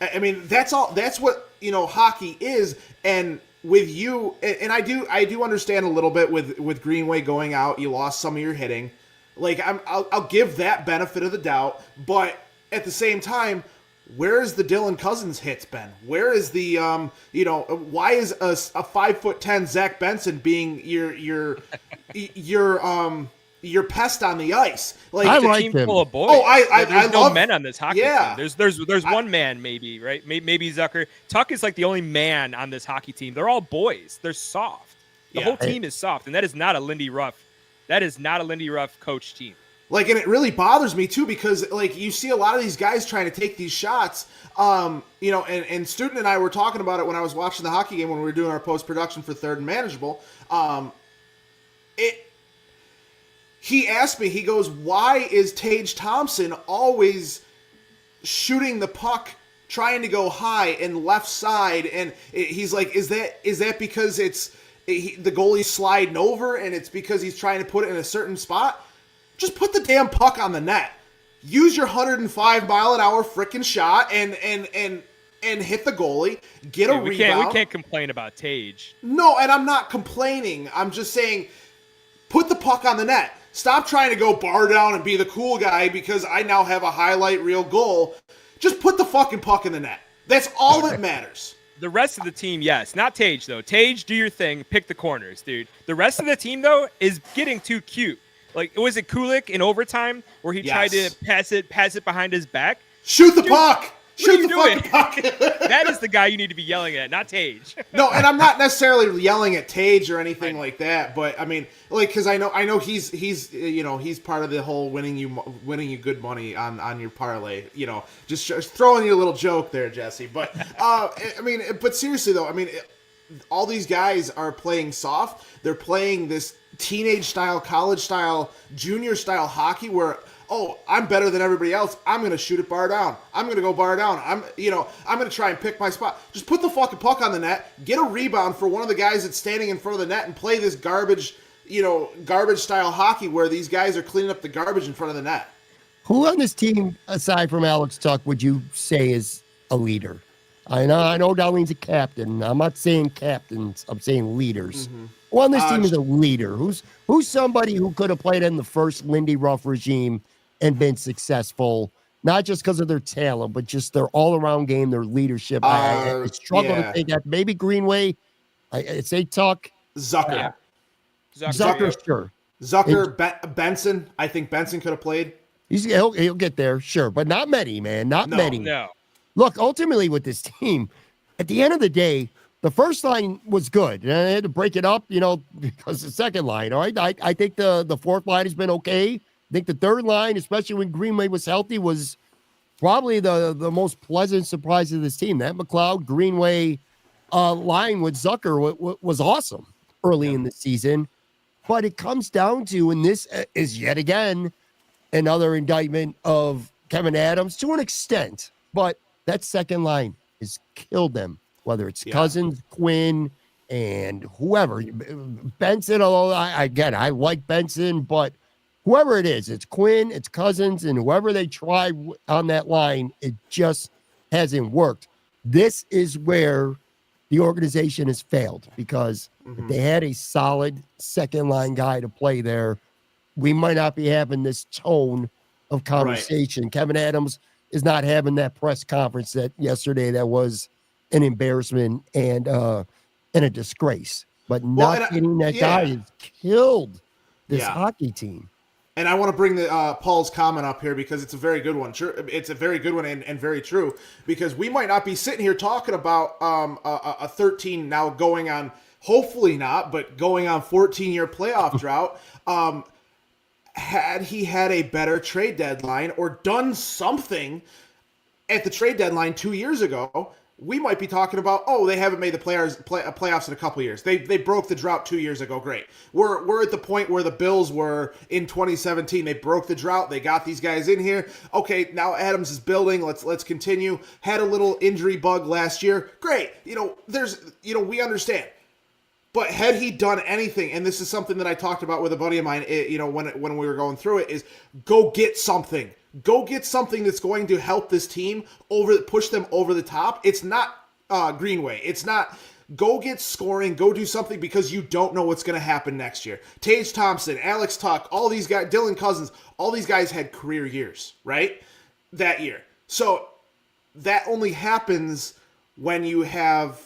I mean, that's what, you know, hockey is. And with you, and I do understand a little bit with Greenway going out, you lost some of your hitting. Like, I'll give that benefit of the doubt. But at the same time, where is the Dylan Cousins hits been? Where is the why is a 5'10" Zach Benson being your pest on the ice? Like, I like a team full of boys. Oh, I love no men on this hockey team. There's one man maybe, right? Maybe Zucker. Tuck is like the only man on this hockey team. They're all boys. They're soft. The whole team is soft, and that is not a Lindy Ruff. That is not a Lindy Ruff coach team. Like, and it really bothers me too, because like you see a lot of these guys trying to take these shots, and Student and I were talking about it when I was watching the hockey game when we were doing our post-production for Third and Manageable. He asked me, he goes, why is Tage Thompson always shooting the puck, trying to go high and left side? And he's like, is that because the goalie's sliding over and it's because he's trying to put it in a certain spot? Just put the damn puck on the net. Use your 105-mile-an-hour frickin' shot and hit the goalie. Get a rebound. We can't complain about Tage. No, and I'm not complaining. I'm just saying, put the puck on the net. Stop trying to go bar down and be the cool guy because I now have a highlight reel goal. Just put the fucking puck in the net. That's all that matters. The rest of the team, yes. Not Tage, though. Tage, do your thing. Pick the corners, dude. The rest of the team, though, is getting too cute. Like, was it Kulik in overtime where he tried to pass it behind his back? Shoot the puck! Shoot the fucking puck! That is the guy you need to be yelling at, not Tage. No, and I'm not necessarily yelling at Tage or anything like that, but I mean, like, because I know he's part of the whole winning you good money on your parlay. You know, just throwing you a little joke there, Jesse. But but seriously though, I mean, all these guys are playing soft. They're playing this teenage style, college style, junior style hockey where, I'm better than everybody else. I'm going to shoot it bar down. I'm going to go bar down. I'm going to try and pick my spot. Just put the fucking puck on the net, get a rebound for one of the guys that's standing in front of the net and play this garbage style hockey where these guys are cleaning up the garbage in front of the net. Who on this team, aside from Alex Tuck, would you say is a leader? I know Darlene's a captain. I'm not saying captains. I'm saying leaders. Mm-hmm. Who on this team is a leader? Who's somebody who could have played in the first Lindy Ruff regime and been successful, not just because of their talent, but just their all-around game, their leadership. I struggle to think that. Maybe Greenway. I say Tuck. Zucker. Yeah. Zucker, sure. Zucker, Benson. I think Benson could have played. He'll get there, sure, but not many, man. Not many. No. Look, ultimately with this team, at the end of the day, the first line was good. And I had to break it up, because the second line, all right? I think the fourth line has been okay. I think the third line, especially when Greenway was healthy, was probably the most pleasant surprise of this team. That McLeod Greenway line with Zucker was awesome early in the season. But it comes down to, and this is yet again another indictment of Kevin Adams to an extent, but that second line has killed them, whether it's Cousins, Quinn, and whoever. Benson, although I like Benson, but whoever it is, it's Quinn, it's Cousins, and whoever they try on that line, it just hasn't worked. This is where the organization has failed, because if they had a solid second line guy to play there, we might not be having this tone of conversation. Right. Kevin Adams is not having that press conference that yesterday that was an embarrassment and a disgrace. But not getting that guy has killed this hockey team. And I want to bring the Paul's comment up here because it's a very good one. It's a very good one and very true, because we might not be sitting here talking about a 13 now going on, hopefully not, but going on 14-year playoff drought. Had he had a better trade deadline or done something at the trade deadline 2 years ago, we might be talking about, they haven't made the playoffs in a couple years. They broke the drought 2 years ago. Great. We're at the point where the Bills were in 2017. They broke the drought. They got these guys in here. Okay, now Adams is building. Let's continue. Had a little injury bug last year. Great. We understand. But had he done anything, and this is something that I talked about with a buddy of mine, when we were going through it, is go get something. Go get something that's going to help this team push them over the top. It's not Greenway. It's not go get scoring, go do something, because you don't know what's going to happen next year. Tage Thompson, Alex Tuck, all these guys, Dylan Cousins, all these guys had career years, right? That year. So that only happens when you have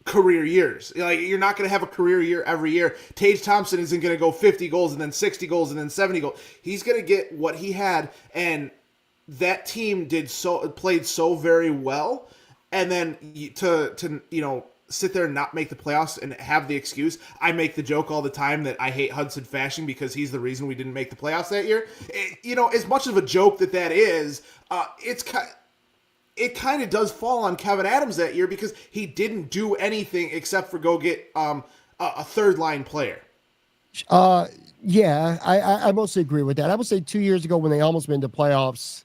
career years. Like, you're not going to have a career year every year. Tage Thompson isn't going to go 50 goals and then 60 goals and then 70 goals. He's going to get what he had, and that team played so very well. And then to sit there and not make the playoffs and have the excuse. I make the joke all the time that I hate Hudson Fasching because he's the reason we didn't make the playoffs that year. As much of a joke that is, it kind of does fall on Kevin Adams that year because he didn't do anything except for go get a third line player. I mostly agree with that. I would say 2 years ago when they almost made the playoffs,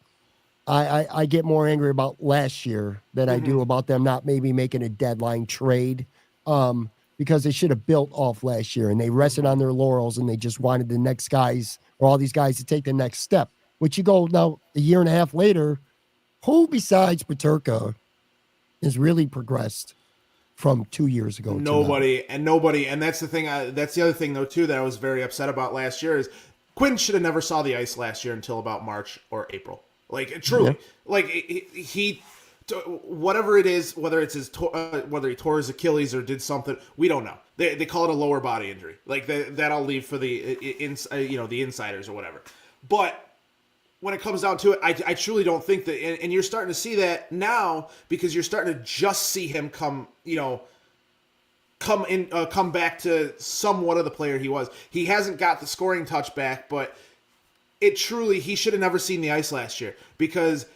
I get more angry about last year than I do about them not maybe making a deadline trade, because they should have built off last year and they rested on their laurels and they just wanted the next guys or all these guys to take the next step. Which you go now a year and a half later, who besides Peterka has really progressed from 2 years ago? Nobody. And that's the thing. That's the other thing, though, too, that I was very upset about last year is Quinn should have never saw the ice last year until about March or April. Like, truly. Yeah. Like, he whatever it is, whether it's whether he tore his Achilles or did something, we don't know. They call it a lower body injury. Like, that I'll leave for the insiders or whatever. But when it comes down to it, I truly don't think that, and you're starting to see that now because you're starting to just see him come back to somewhat of the player he was. He hasn't got the scoring touch back, but he should have never seen the ice last year because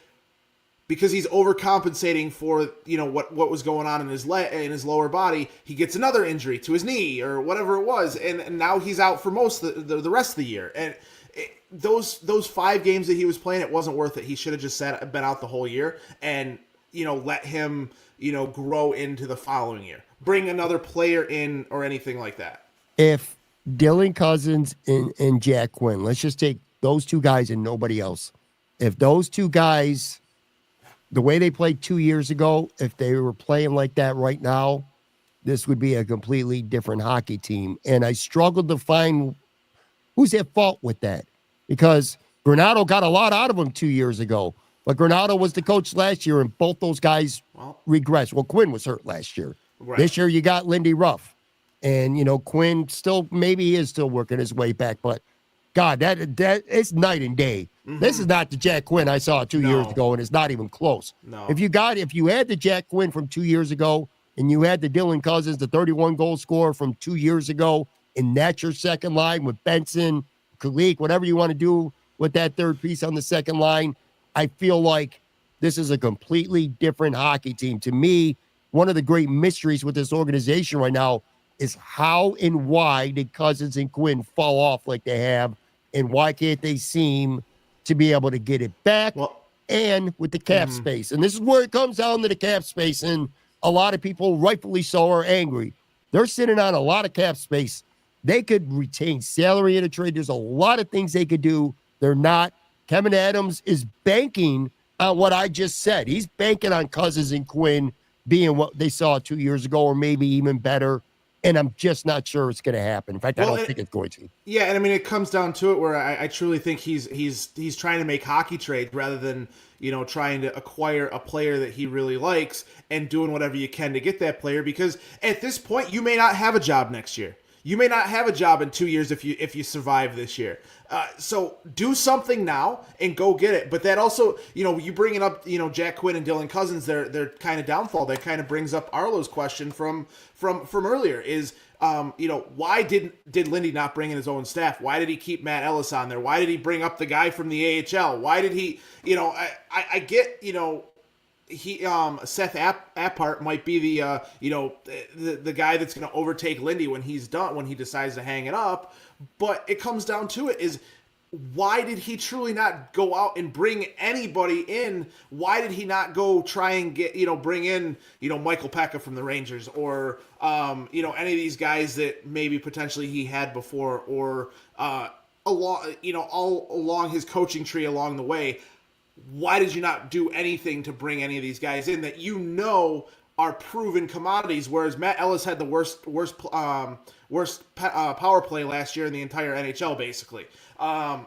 he's overcompensating for what was going on in his his lower body. He gets another injury to his knee or whatever it was, and now he's out for most of the rest of the year. And those 5 games that he was playing, it wasn't worth it. He should have just been out the whole year and let him grow into the following year. Bring another player in or anything like that. If Dylan Cousins and Jack Quinn, let's just take those 2 guys and nobody else. If those 2 guys, the way they played 2 years ago, if they were playing like that right now, this would be a completely different hockey team. And I struggled to find who's at fault with that, because Granato got a lot out of him 2 years ago, but Granato was the coach last year, and both those guys regressed. Well, Quinn was hurt last year. Right. This year you got Lindy Ruff, and Quinn maybe is still working his way back, but God, that it's night and day. Mm-hmm. This is not the Jack Quinn I saw 2 years ago, and it's not even close. No. If you had the Jack Quinn from 2 years ago, and you had the Dylan Cousins, the 31 goal scorer from 2 years ago, and that's your second line with Benson, Kulik, whatever you want to do with that third piece on the second line, I feel like this is a completely different hockey team. To me, one of the great mysteries with this organization right now is how and why did Cousins and Quinn fall off like they have, and why can't they seem to be able to get it back? Well, and with the cap space. And this is where it comes down to the cap space. And a lot of people, rightfully so, are angry. They're sitting on a lot of cap space. They could retain salary in a trade. There's a lot of things they could do. They're not. Kevin Adams is banking on what I just said. He's banking on Cousins and Quinn being what they saw 2 years ago, or maybe even better. And I'm just not sure it's going to happen. In fact, I don't think it's going to. Yeah, and I mean, it comes down to it where I truly think he's trying to make hockey trades rather than, trying to acquire a player that he really likes and doing whatever you can to get that player, because at this point, you may not have a job next year. You may not have a job in 2 years if you survive this year. So do something now and go get it. But that also, you bringing up, Jack Quinn and Dylan Cousins, their kind of downfall. That kind of brings up Arlo's question from earlier is, why did Lindy not bring in his own staff? Why did he keep Matt Ellis on there? Why did he bring up the guy from the AHL? Why did he, I get, he Seth Appart might be the guy that's going to overtake Lindy when he decides to hang it up, but it comes down to it is, why did he truly not go out and bring anybody in? Why did he not go try and get, bring in, Michael Pekka from the Rangers, or any of these guys that maybe potentially he had before, or all along his coaching tree along the way? Why did you not do anything to bring any of these guys in that are proven commodities? Whereas Matt Ellis had the worst power play last year in the entire NHL, basically. And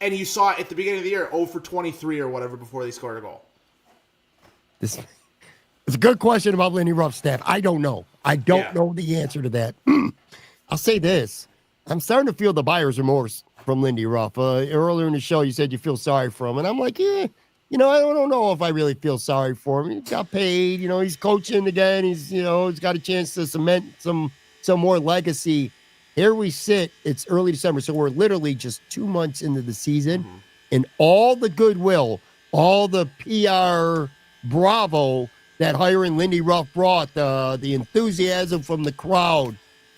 you saw it at the beginning of the year, 0 for 23 or whatever before they scored a goal. It's a good question about Lindy Ruff's staff. I don't know. I don't know the answer to that. I'll say this. I'm starting to feel the buyer's remorse from Lindy Ruff. Earlier in the show, you said you feel sorry for him. And I'm like, I don't know if I really feel sorry for him. He got paid. He's coaching again. He's got a chance to cement some more legacy. Here we sit. It's early December, so we're literally just 2 months into the season. And all the goodwill, all the PR bravo that hiring Lindy Ruff brought, the enthusiasm from the crowd,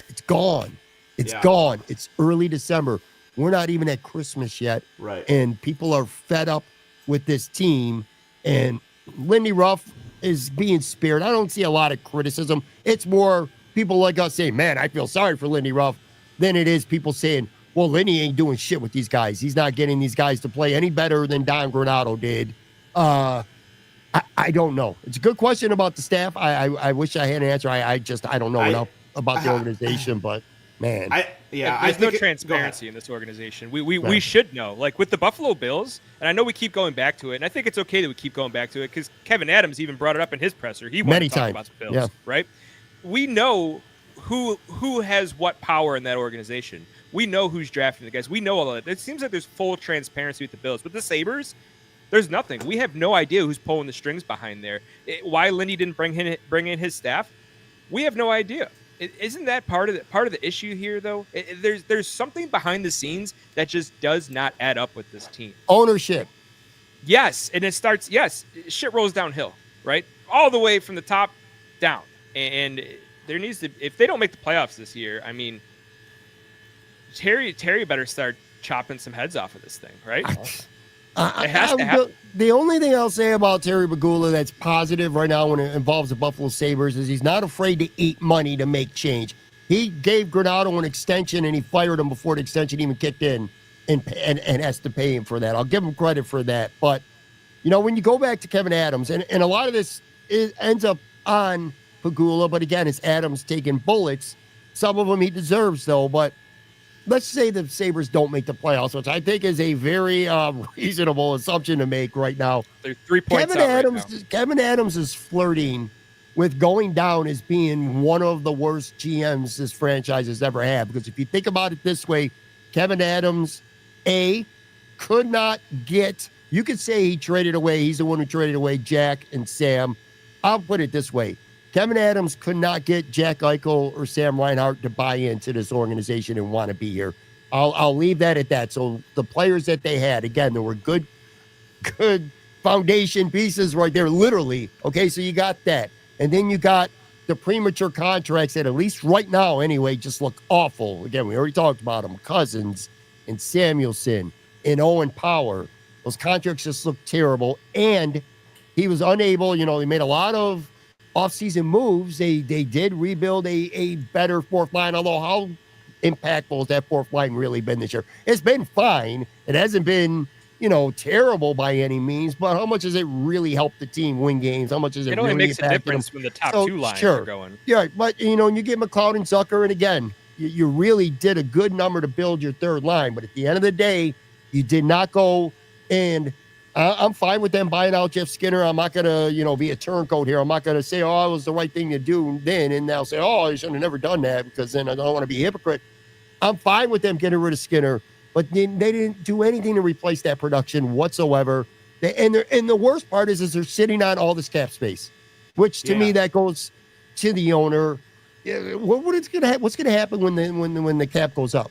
it's gone. It's gone. It's early December. We're not even at Christmas yet. Right. And people are fed up with this team. And Lindy Ruff is being spared. I don't see a lot of criticism. It's more people like us saying, man, I feel sorry for Lindy Ruff, than it is people saying, well, Lindy ain't doing shit with these guys. He's not getting these guys to play any better than Don Granato did. I don't know. It's a good question about the staff. I wish I had an answer. I don't know enough about the organization, but man. There's no transparency in this organization. We should know. Like with the Buffalo Bills, and I know we keep going back to it, and I think it's okay that we keep going back to it because Kevin Adams even brought it up in his presser. He wanted to talk about the Bills, right? We know who has what power in that organization. We know who's drafting the guys. We know all of that. It seems like there's full transparency with the Bills. With the Sabres, there's nothing. We have no idea who's pulling the strings behind there. Why Lindy didn't bring in his staff, we have no idea. Isn't that part of the issue here, though? There's something behind the scenes that just does not add up with this team. Ownership. Yes, and it starts. Yes, shit rolls downhill, right? All the way from the top down, and there needs to. If they don't make the playoffs this year, I mean, Terry better start chopping some heads off of this thing, right? It has to happen. The only thing I'll say about Terry Pegula that's positive right now when it involves the Buffalo Sabres is he's not afraid to eat money to make change. He gave Granato an extension and he fired him before the extension even kicked in and has to pay him for that. I'll give him credit for that. But, when you go back to Kevin Adams, and a lot of this ends up on Pegula, but again, it's Adams taking bullets. Some of them he deserves, though, but let's say the Sabres don't make the playoffs, which I think is a very reasonable assumption to make right now. They're 3 points out right now. Kevin Adams is flirting with going down as being one of the worst GMs this franchise has ever had. Because if you think about it this way, Kevin Adams, could not get, you could say he's the one who traded away Jack and Sam. I'll put it this way. Kevin Adams could not get Jack Eichel or Sam Reinhart to buy into this organization and want to be here. I'll leave that at that. So the players that they had, again, there were good foundation pieces right there, literally. Okay, so you got that. And then you got the premature contracts that, at least right now anyway, just look awful. Again, we already talked about them. Cousins and Samuelson and Owen Power. Those contracts just look terrible. And he was unable, they made a lot of offseason moves. They did rebuild a better fourth line, although how impactful has that fourth line really been this year? It's been fine. It hasn't been, terrible by any means, but how much has it really helped the team win games? How much is it only really makes a difference when the top two lines are going. Yeah, but, and you get McLeod and Zucker, and again, you really did a good number to build your third line, but at the end of the day, you did not go, and I'm fine with them buying out Jeff Skinner. I'm not going to, be a turncoat here. I'm not going to say, oh, it was the right thing to do then, and they'll say, oh, I should have never done that, because then I don't want to be a hypocrite. I'm fine with them getting rid of Skinner, but they didn't do anything to replace that production whatsoever. And the worst part is they're sitting on all this cap space, which to me, that goes to the owner. What's going to happen when the cap goes up?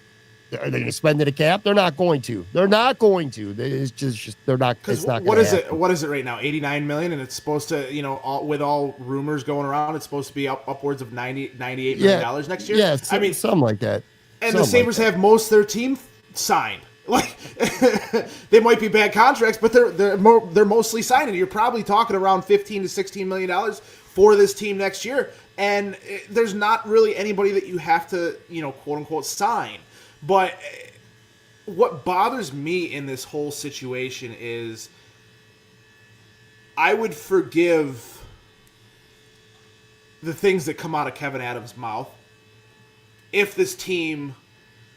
Are they going to spend the cap? They're not going to. They're not going to. It's just they're not. It's not. What is it? What is it right now? 89 million, and it's supposed to, with all rumors going around, it's supposed to be upwards of $98 million next year. Yeah, something like that. And the Sabres have most of their team signed. Like, they might be bad contracts, but they're mostly signed, and you're probably talking around $15 to $16 million for this team next year. And there's not really anybody that you have to, quote unquote, sign. But what bothers me in this whole situation is I would forgive the things that come out of Kevin Adams' mouth if this team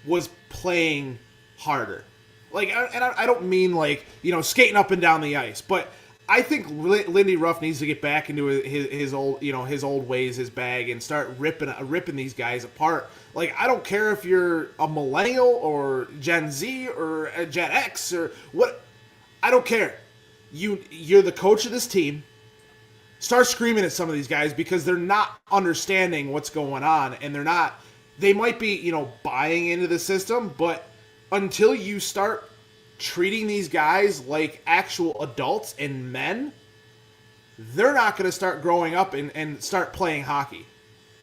was playing harder. Like, and I don't mean like, skating up and down the ice, but I think Lindy Ruff needs to get back into his old ways, his bag, and start ripping these guys apart. Like, I don't care if you're a millennial or Gen Z or a Gen X or what. I don't care. You're the coach of this team. Start screaming at some of these guys because they're not understanding what's going on, and they might be, buying into the system, but until you start treating these guys like actual adults and men, they're not going to start growing up and start playing hockey.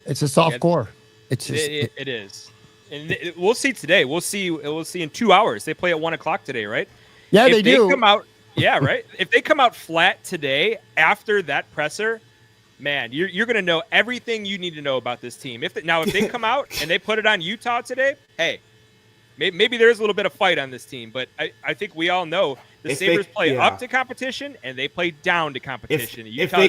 It's a soft core. It is. And we'll see today. We'll see in 2 hours. They play at 1:00 today, right? Yeah, they do. Come out, yeah, right. If they come out flat today after that presser, man, you're going to know everything you need to know about this team. If they come out and they put it on Utah today, hey, maybe there's a little bit of fight on this team, but I think we all know the Sabres play up to competition and they play down to competition. If they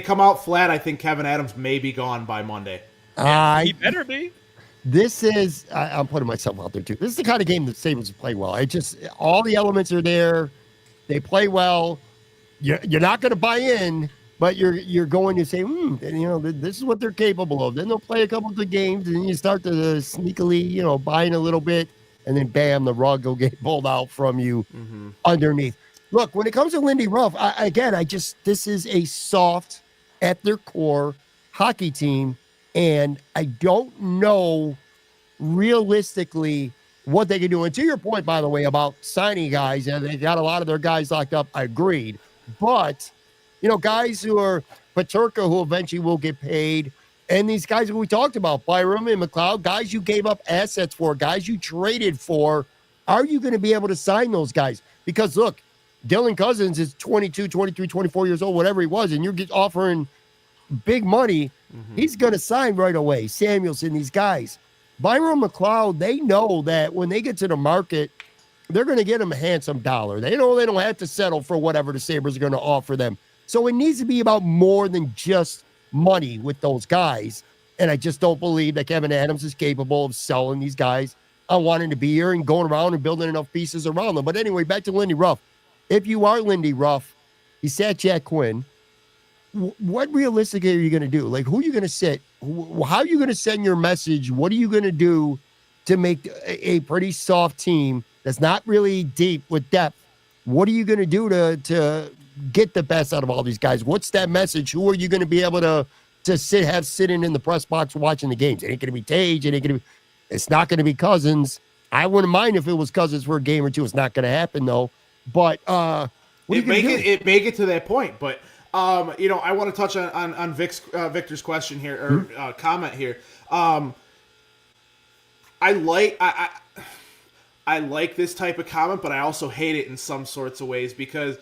come out flat, I think Kevin Adams may be gone by Monday. He better be. This is, I'm putting myself out there too. This is the kind of game that Sabres play well. All the elements are there. They play well. You're not going to buy in, but you're going to say, this is what they're capable of. Then they'll play a couple of good games, and then you start to sneakily, buy in a little bit, and then bam, the rug will get pulled out from you underneath. Look, when it comes to Lindy Ruff, this is a soft, at their core, hockey team, and I don't know realistically what they can do. And to your point, by the way, about signing guys, and they got a lot of their guys locked up, I agreed. But, guys who are Peterka, who eventually will get paid, and these guys who we talked about, Byram and McLeod, guys you gave up assets for, guys you traded for, are you going to be able to sign those guys? Because, look, Dylan Cousins is 22, 23, 24 years old, whatever he was, and you're offering big money. He's going to sign right away. Samuelson, these guys. Byram McLeod, they know that when they get to the market, they're going to get them a handsome dollar. They know they don't have to settle for whatever the Sabres are going to offer them. So it needs to be about more than just money with those guys. And I just don't believe that Kevin Adams is capable of selling these guys on wanting to be here and going around and building enough pieces around them. But anyway, back to Lindy Ruff. If you are Lindy Ruff, he sat Jack Quinn. What realistically are you going to do? Like, who are you going to sit? How are you going to send your message? What are you going to do to make a pretty soft team that's not really deep with depth? What are you going to do to get the best out of all these guys? What's that message? Who are you going to be able to have sitting in the press box watching the games? It ain't going to be Tage. It's not going to be Cousins. I wouldn't mind if it was Cousins for a game or two. It's not going to happen though. But it may get to that point. But I want to touch on Victor's question here or comment here. I like this type of comment, but I also hate it in some sorts of ways because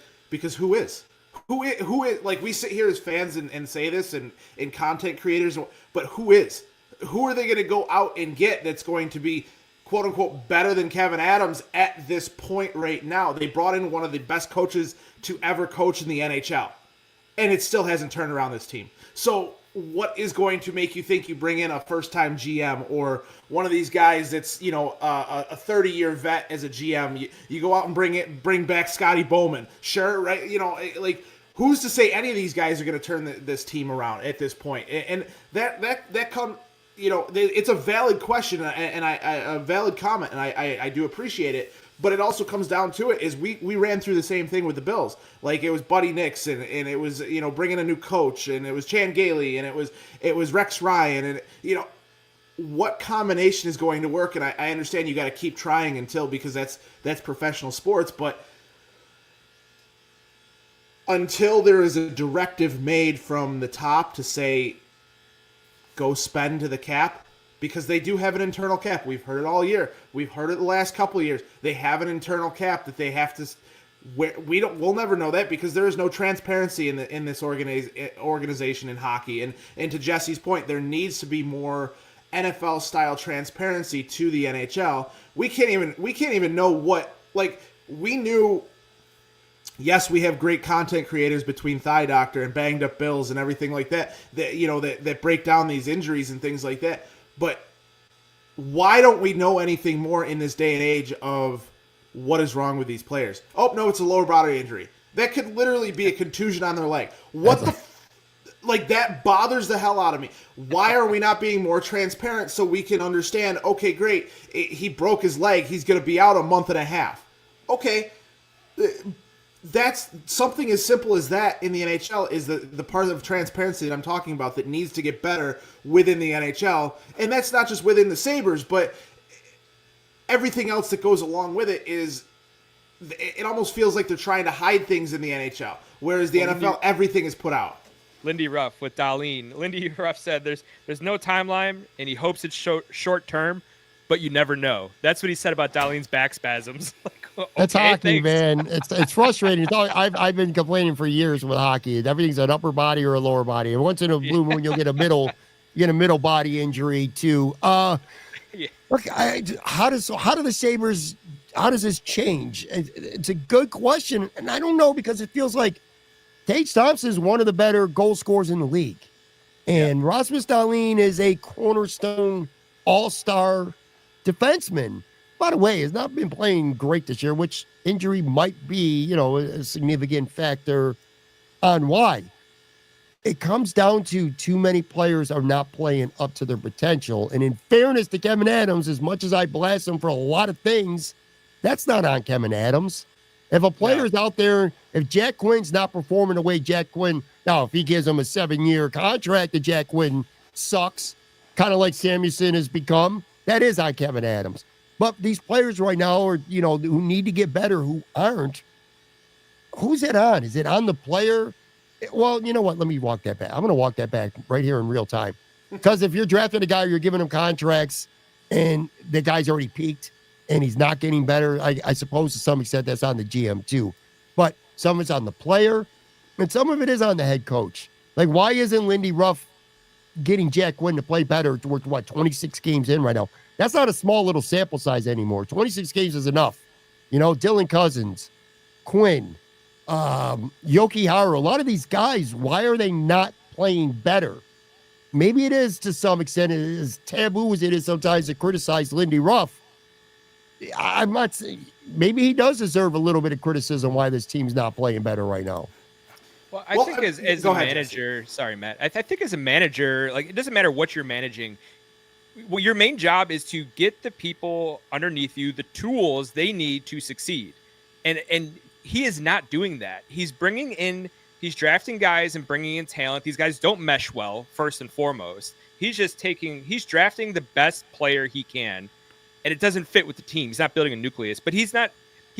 who is like we sit here as fans and say this and content creators, but who are they going to go out and get that's going to be quote unquote better than Kevin Adams at this point right now? They brought in one of the best coaches to ever coach in the NHL, and it still hasn't turned around this team. So what is going to make you think you bring in a first-time GM or one of these guys that's, a 30-year vet as a GM? You go out and bring back Scotty Bowman. Sure, right? Like, who's to say any of these guys are going to turn this team around at this point? And that comes, it's a valid question and a valid comment, and I do appreciate it. But it also comes down to it is we ran through the same thing with the Bills. Like, it was Buddy Nix and it was, bringing a new coach, and it was Chan Gailey, and it was Rex Ryan, and, what combination is going to work? And I understand you got to keep trying because that's professional sports. But until there is a directive made from the top to say, go spend to the cap, because they do have an internal cap. We've heard it all year. We've heard it the last couple of years. They have an internal cap that they have to. We'll never know that because there is no transparency in this organization in hockey. And to Jesse's point, there needs to be more NFL style transparency to the NHL. We can't even know what, like, we knew. Yes, we have great content creators between Thigh Doctor and Banged Up Bills and everything like that that break down these injuries and things like that. But why don't we know anything more in this day and age of what is wrong with these players? Oh, no, it's a lower body injury. That could literally be a contusion on their leg. Like, that bothers the hell out of me. Why are we not being more transparent so we can understand, okay, great, he broke his leg, he's going to be out a month and a half. Okay, that's something as simple as that in the NHL is the part of transparency that I'm talking about that needs to get better within the NHL. And that's not just within the Sabres, but everything else that goes along with it is, it almost feels like they're trying to hide things in the NHL, whereas the NFL, everything is put out. Lindy Ruff with Darlene. Lindy Ruff said there's no timeline, and he hopes it's short term, but you never know. That's what he said about Darlene's back spasms. That's hockey, man. It's frustrating. I've been complaining for years with hockey. Everything's an upper body or a lower body. And once in a blue moon, you'll get a middle body injury too. Look, how does this change? It's a good question, and I don't know because it feels like Tage Thompson is one of the better goal scorers in the league, and Rasmus Dahlin is a cornerstone all-star defenseman. By the way, has not been playing great this year, which injury might be, a significant factor on why. It comes down to too many players are not playing up to their potential. And in fairness to Kevin Adams, as much as I blast him for a lot of things, that's not on Kevin Adams. If a player's out there, if Jack Quinn's not performing the way Jack Quinn, now if he gives him a 7-year contract that Jack Quinn sucks, kind of like Samuelson has become, that is on Kevin Adams. But these players right now are, who need to get better, who aren't. Who's it on? Is it on the player? Well, you know what? Let me walk that back. I'm going to walk that back right here in real time. Because if you're drafting a guy, you're giving him contracts, and the guy's already peaked, and he's not getting better, I suppose to some extent that's on the GM too. But some of it's on the player, and some of it is on the head coach. Like, why isn't Lindy Ruff getting Jack Quinn to play better towards 26 games in right now? That's not a small little sample size anymore. 26 games is enough. Dylan Cousins, Quinn, Yoki Haru, a lot of these guys, why are they not playing better? Maybe it is to some extent as taboo as it is sometimes to criticize Lindy Ruff. I'm not saying, maybe he does deserve a little bit of criticism why this team's not playing better right now. Well, I think as a manager, sorry, Matt, I think as a manager, like, it doesn't matter what you're managing. Well, your main job is to get the people underneath you the tools they need to succeed. And he is not doing that. He's drafting guys and bringing in talent. These guys don't mesh well, first and foremost. He's drafting the best player he can and it doesn't fit with the team. He's not building a nucleus, but he's not.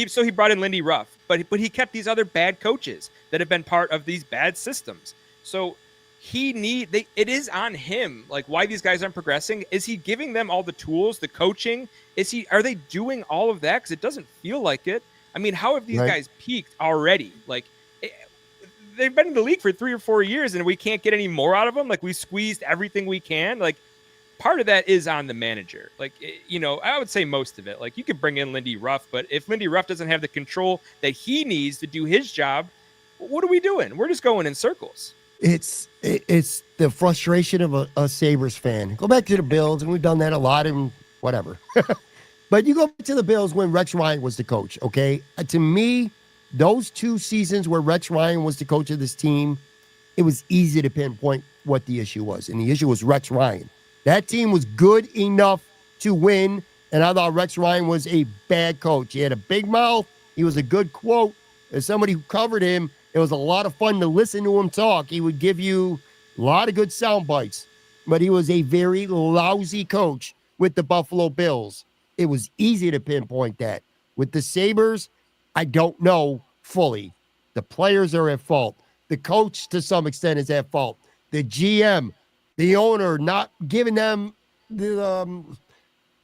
So he brought in Lindy Ruff, but he kept these other bad coaches that have been part of these bad systems. So it is on him. Like, why these guys aren't progressing? Is he giving them all the tools, the coaching? Are they doing all of that? Because it doesn't feel like it. I mean, how have these guys peaked already? Like, they've been in the league for 3 or 4 years, and we can't get any more out of them. Like, we squeezed everything we can. Like, part of that is on the manager. Like, I would say most of it. Like, you could bring in Lindy Ruff, but if Lindy Ruff doesn't have the control that he needs to do his job, what are we doing? We're just going in circles. It's the frustration of a Sabres fan. Go back to the Bills, and we've done that a lot and whatever. But you go back to the Bills when Rex Ryan was the coach, okay? To me, those 2 seasons where Rex Ryan was the coach of this team, it was easy to pinpoint what the issue was. And the issue was Rex Ryan. That team was good enough to win, and I thought Rex Ryan was a bad coach. He had a big mouth. He was a good quote. As somebody who covered him, it was a lot of fun to listen to him talk. He would give you a lot of good sound bites, but he was a very lousy coach with the Buffalo Bills. It was easy to pinpoint that. With the Sabres, I don't know fully. The players are at fault. The coach, to some extent, is at fault. The GM, the owner, not giving them the,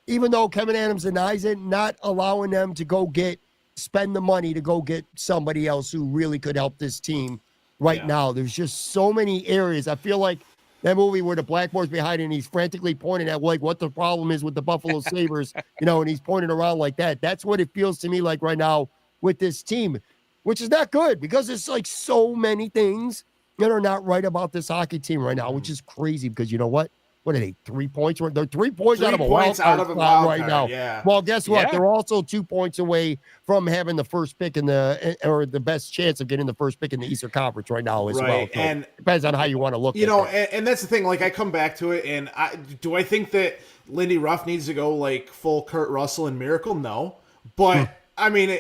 even though Kevin Adams denies it, not allowing them to spend the money to go get somebody else who really could help this team now. There's just so many areas. I feel like that movie where the blackboard's behind and he's frantically pointing at like what the problem is with the Buffalo Sabres, and he's pointing around like that. That's what it feels to me like right now with this team, which is not good because it's like so many things that are not right about this hockey team right now, which is crazy because you know what? What are they? 3 points? They're 3 points out of a wild card spot right now. Yeah. Well, guess what? Yeah. They're also 2 points away from having the first pick or the best chance of getting the first pick in the Eastern Conference right now as well. So and depends on how you want to look at it. And that's the thing. Like, I come back to it, and I think that Lindy Ruff needs to go like full Kurt Russell and Miracle? No. But, I mean,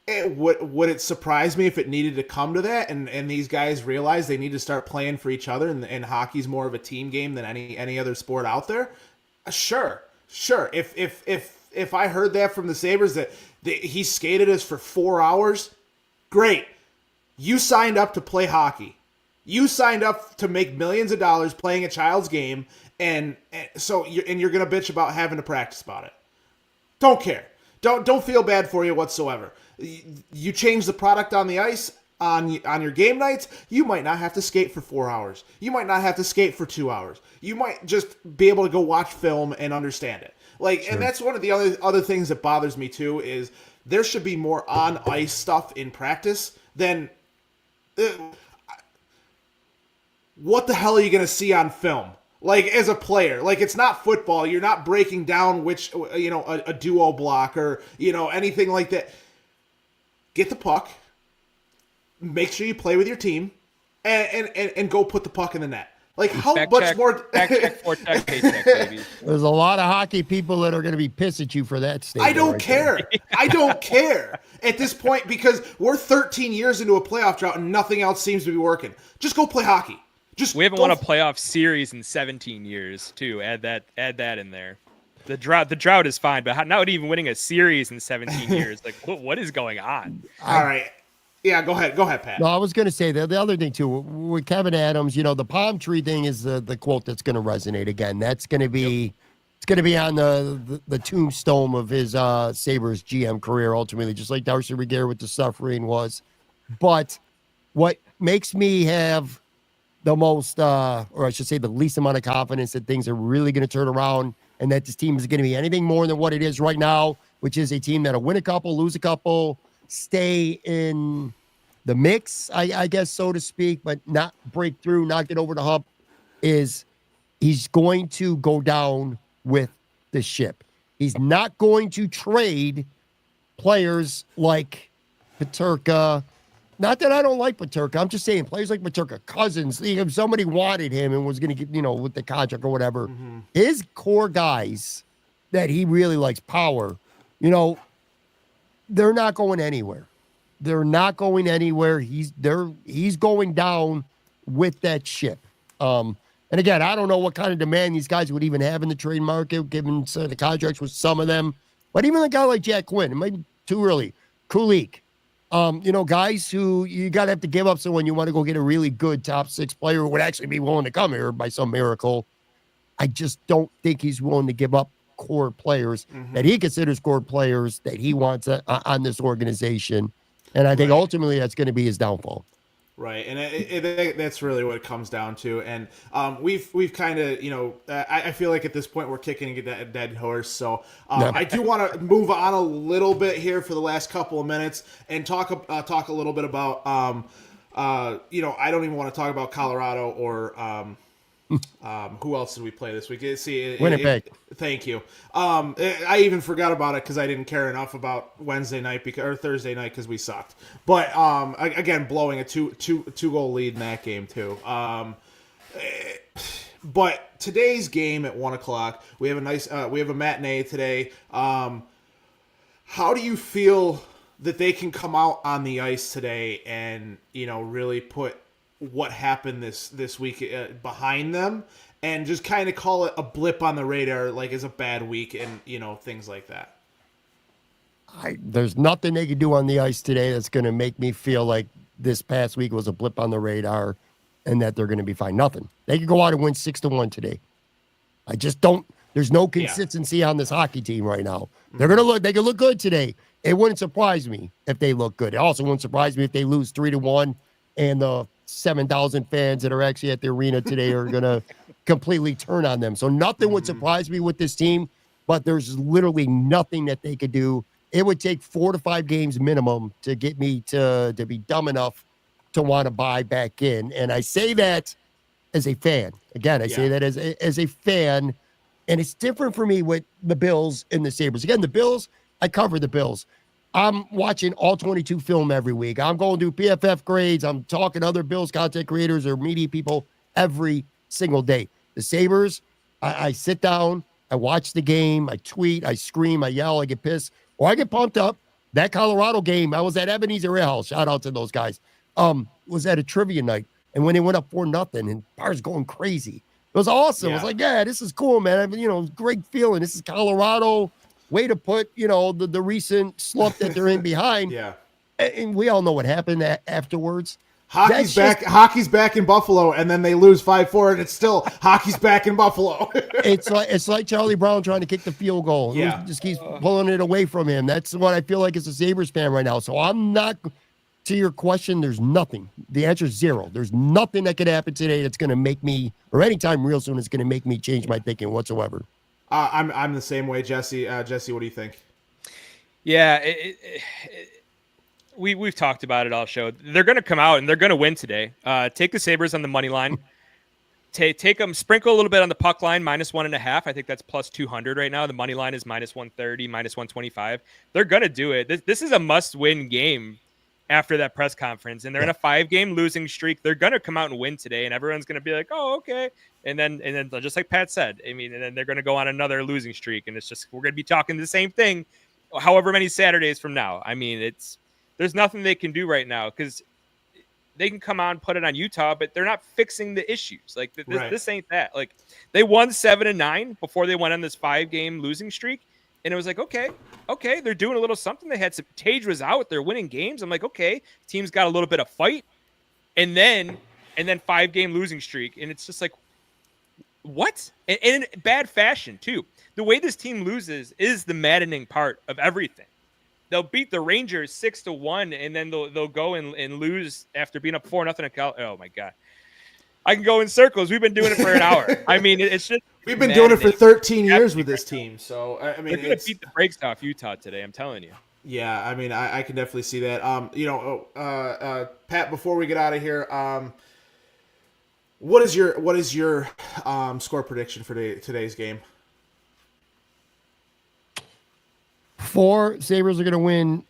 would it surprise me if it needed to come to that and these guys realize they need to start playing for each other and hockey's more of a team game than any other sport out there? Sure. If I heard that from the Sabres that he skated us for 4 hours, great. You signed up to play hockey. You signed up to make millions of dollars playing a child's game, and you're gonna bitch about having to practice about it. Don't care. Don't feel bad for you whatsoever. You change the product on the ice on your game nights, you might not have to skate for 4 hours. You might not have to skate for 2 hours. You might just be able to go watch film and understand it. Like, sure. And that's one of the other things that bothers me too is there should be more on ice stuff in practice than what the hell are you going to see on film? Like, as a player, like, it's not football. You're not breaking down a duo block or, anything like that. Get the puck, make sure you play with your team, and go put the puck in the net. Like, how much more? Paycheck, baby. There's a lot of hockey people that are going to be pissed at you for that statement. I don't care. I don't care at this point because we're 13 years into a playoff drought and nothing else seems to be working. Just go play hockey. We haven't won a playoff series in 17 years, too. Add that in there. The drought is fine, but not even winning a series in 17 years. Like, what is going on? All right. Yeah, go ahead, Pat. No, I was going to say the other thing, too, with Kevin Adams, the palm tree thing is the quote that's going to resonate again. That's going to be it's going to be on the tombstone of his Sabres GM career, ultimately, just like Darcy Regier with the suffering was. But what makes me have the most, or I should say the least amount of confidence that things are really going to turn around and that this team is going to be anything more than what it is right now, which is a team that'll win a couple, lose a couple, stay in the mix, I guess, so to speak, but not break through, not get over the hump, is he's going to go down with the ship. He's not going to trade players like Peterka. Not that I don't like Peterka. I'm just saying players like Peterka, Cousins, if somebody wanted him and was going to get, with the contract or whatever, his core guys that he really likes, power, they're not going anywhere. They're not going anywhere. He's going down with that ship. And And again, I don't know what kind of demand these guys would even have in the trade market, given the contracts with some of them. But even a guy like Jack Quinn, it might be too early. Kulik, guys who you got to have to give up someone you want to go get a really good top 6 player who would actually be willing to come here by some miracle. I just don't think he's willing to give up core players that he considers core players that he wants on this organization. And I think ultimately that's going to be his downfall. Right, and that's really what it comes down to. And we've kind of, I feel like at this point we're kicking a dead horse. So I do want to move on a little bit here for the last couple of minutes and talk a little bit about, I don't even want to talk about Colorado or who else did we play this week? Winnipeg. Thank you. I even forgot about it because I didn't care enough about Wednesday night or Thursday night because we sucked. But again, blowing a two goal lead in that game too. But today's game at 1:00, we have a matinee today. How do you feel that they can come out on the ice today and really put what happened this week behind them and just kind of call it a blip on the radar, like as a bad week and things like that? There's nothing they can do on the ice today that's going to make me feel like this past week was a blip on the radar and that they're going to be fine. Nothing. They could go out and win 6-1 today. I just don't. There's no consistency on this hockey team right now. They can look good today. It wouldn't surprise me if they look good. It also wouldn't surprise me if they lose 3-1 and the 7,000 fans that are actually at the arena today are going to completely turn on them. So nothing would surprise me with this team, but there's literally nothing that they could do. It would take 4 to 5 games minimum to get me to be dumb enough to want to buy back in. And I say that as a fan. Again, I say that as a fan, and it's different for me with the Bills and the Sabres. Again, the Bills, I cover the Bills. I'm watching all 22 film every week. I'm going to do PFF grades. I'm talking to other Bills content creators or media people every single day. The Sabres, I sit down, I watch the game, I tweet, I scream, I yell, I get pissed, or I get pumped up. That Colorado game, I was at Ebenezer Ale House. Shout out to those guys. Was at a trivia night. And when they went up 4-0 and Bar's going crazy. It was awesome. Yeah. I was like, yeah, this is cool, man. I mean, great feeling. This is Colorado. Way to put, the recent slump that they're in behind. Yeah. And we all know what happened afterwards. Hockey's back in Buffalo, and then they lose 5-4, and it's still hockey's back in Buffalo. It's like Charlie Brown trying to kick the field goal. Yeah. He just keeps pulling it away from him. That's what I feel like as a Sabres fan right now. So I'm not, to your question, there's nothing. The answer is 0. There's nothing that could happen today that's going to make me, or anytime real soon, it's going to make me change my thinking whatsoever. I'm the same way, Jesse. Jesse, what do you think? Yeah, we've talked about it all show. They're going to come out and they're going to win today. Take the Sabres on the money line. Take them, sprinkle a little bit on the puck line, -1.5. I think that's plus 200 right now. The money line is -130, -125. They're going to do it. This is a must-win game after that press conference, and they're in a 5-game losing streak. They're going to come out and win today, and everyone's going to be like, oh, okay. And then just like Pat said, I mean, and then they're going to go on another losing streak, and it's just, we're going to be talking the same thing however many Saturdays from now. I mean, there's nothing they can do right now because they can come on, put it on Utah, but they're not fixing the issues. Like this ain't that. Like they won 7-9 before they went on this 5-game losing streak. And it was like, okay, they're doing a little something. They had some, Tage was out, they're winning games. I'm like, okay, team's got a little bit of fight. And then 5-game losing streak. And it's just like, what? And in bad fashion too. The way this team loses is the maddening part of everything. They'll beat the Rangers 6-1, and then they'll go and lose after being up 4-0. Oh my God. I can go in circles. We've been doing it for an hour. I mean, it's just we've been doing it for 13 years with this team. So I mean, they're going to beat the brakes off Utah today. I'm telling you. Yeah, I mean, I can definitely see that. Pat, before we get out of here, what is your score prediction for today's game? 4 Sabres are going to win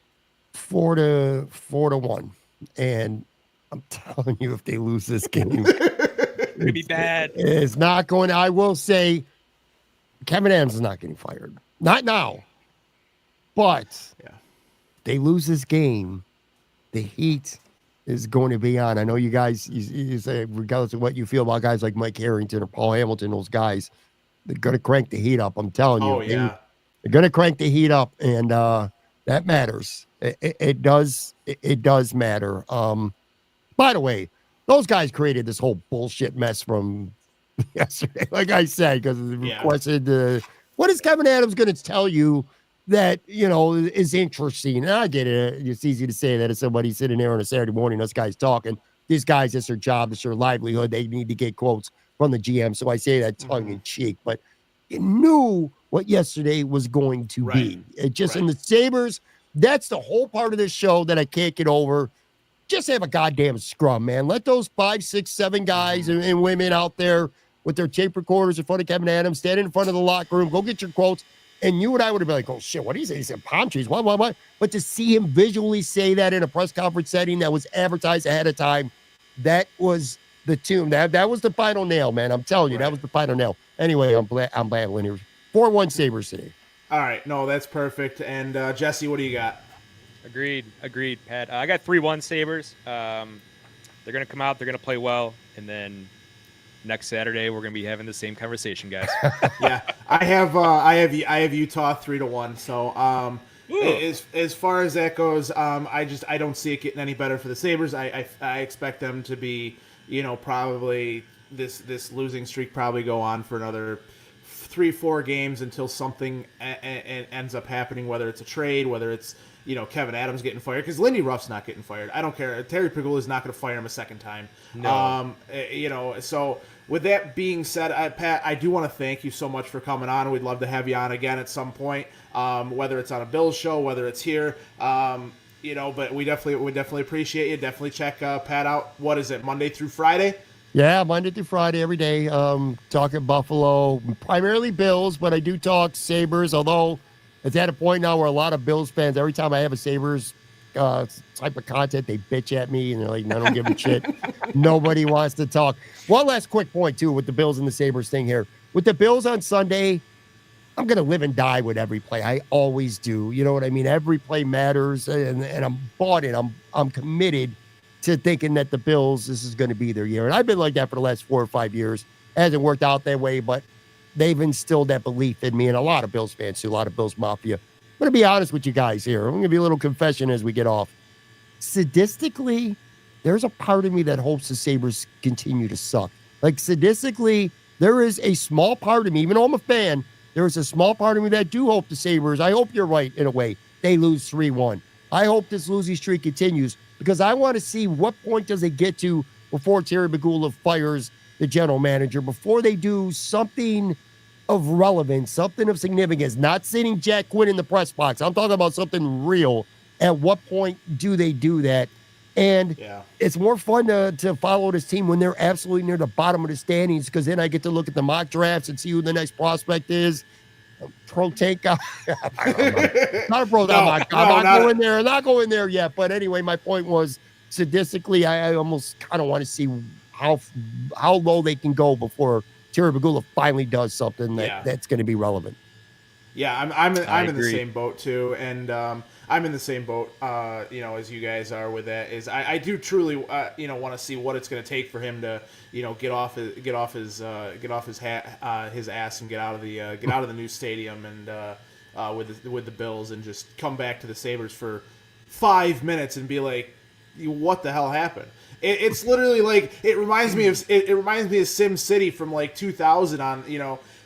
4-1, and I'm telling you, if they lose this game, it's going to be bad. It's not going. I will say, Kevin Adams is not getting fired. Not now, but they lose this game. The heat is going to be on. I know you guys, you say, regardless of what you feel about guys like Mike Harrington or Paul Hamilton, those guys, they're going to crank the heat up. I'm telling you. Oh, yeah. They're going to crank the heat up, and that matters. It does. It does matter. By the way, those guys created this whole bullshit mess from yesterday, like I said, because they requested what is Kevin Adams going to tell you that, is interesting? And I get it. It's easy to say that as somebody sitting there on a Saturday morning, those guys talking. These guys, it's their job, it's their livelihood. They need to get quotes from the GM. So I say that tongue in cheek, but you knew what yesterday was going to be. It just in the Sabres, that's the whole part of this show that I can't get over. Just have a goddamn scrum, man. Let those 5, 6, 7 guys and women out there with their tape recorders in front of Kevin Adams, stand in front of the locker room, go get your quotes. And you and I would have been like, oh, shit, what did he say? He said palm trees, what? But to see him visually say that in a press conference setting that was advertised ahead of time, that was the tune. That was the final nail, man. I'm telling you, that was the final nail. Anyway, I'm battling here. 4-1 Sabres today. All right. No, that's perfect. And Jesse, what do you got? Agreed, Pat. I got 3-1 Sabres. They're going to come out. They're going to play well. And then next Saturday, we're going to be having the same conversation, guys. Yeah, I have Utah 3-1. So as far as that goes, I don't see it getting any better for the Sabres. I expect them to be, probably this losing streak probably go on for another 3-4 games until something ends up happening, whether it's a trade, whether it's Kevin Adams getting fired, because Lindy Ruff's not getting fired. I don't care. Terry Pegula is not going to fire him a second time. No. So with that being said, Pat, I do want to thank you so much for coming on. We'd love to have you on again at some point, whether it's on a Bills show, whether it's here. But we definitely appreciate you. Definitely check Pat out. What is it, Monday through Friday? Yeah, Monday through Friday, every day. Talking Buffalo, primarily Bills, but I do talk Sabres, although it's at a point now where a lot of Bills fans, every time I have a Sabres type of content, they bitch at me, and they're like, I don't give a shit. Nobody wants to talk. One last quick point, too, with the Bills and the Sabres thing here. With the Bills on Sunday, I'm going to live and die with every play. I always do. You know what I mean? Every play matters, and I'm bought in. I'm committed to thinking that the Bills, this is going to be their year. And I've been like that for the last 4 or 5 years. It hasn't worked out that way, but they've instilled that belief in me, and a lot of Bills fans too, a lot of Bills Mafia. I'm going to be honest with you guys here. I'm going to be a little confession as we get off. Sadistically, there's a part of me that hopes the Sabres continue to suck. Like, sadistically, there is a small part of me, even though I'm a fan, there is a small part of me that do hope the Sabres, I hope you're right in a way, they lose 3-1. I hope this losing streak continues, because I want to see what point does it get to before Terry Pegula fires the general manager, before they do something of relevance, something of significance, not sitting Jack Quinn in the press box. I'm talking about something real. At what point do they do that? And it's more fun to follow this team when they're absolutely near the bottom of the standings, because then I get to look at the mock drafts and see who the next prospect is. Pro tank guy. Not a pro. I'm not going there yet. But anyway, my point was, sadistically, I almost kind of want to see how low they can go before Terry Pegula finally does something that's going to be relevant. Yeah, I'm in the same boat too, and I'm in the same boat, as you guys are with that. Is I do truly, want to see what it's going to take for him to, get off his ass and get out of the new stadium and with the Bills, and just come back to the Sabres for 5 minutes and be like, what the hell happened? It's literally like it reminds me of Sim City from like 2000 on,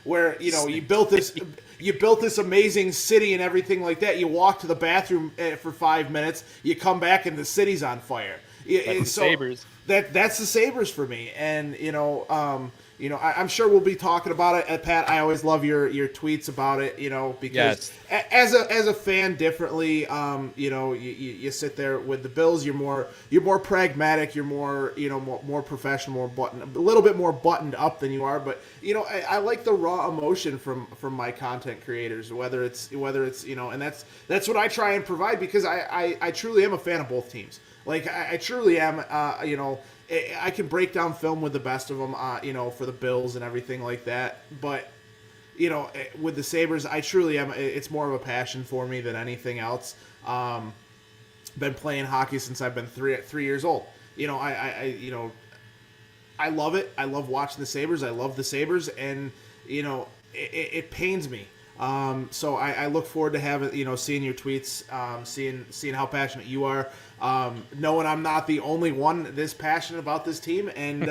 where you built this amazing city and everything like that. You walk to the bathroom for 5 minutes, you come back and the city's on fire. That's the Sabres. That's the Sabres for me, and I'm sure we'll be talking about it. Pat, I always love your tweets about it, because as a fan, differently, you sit there with the Bills. You're more pragmatic. You're more more professional, a little bit more buttoned up than you are. But I like the raw emotion from my content creators, whether it's and that's what I try and provide, because I truly am a fan of both teams. Like, I truly am, I can break down film with the best of them, for the Bills and everything like that. But, with the Sabres, I truly am. It's more of a passion for me than anything else. been playing hockey since I've been three years old. I love it. I love watching the Sabres. I love the Sabres, and it pains me. So I look forward to having seeing your tweets, seeing how passionate you are, knowing I'm not the only one this passionate about this team, and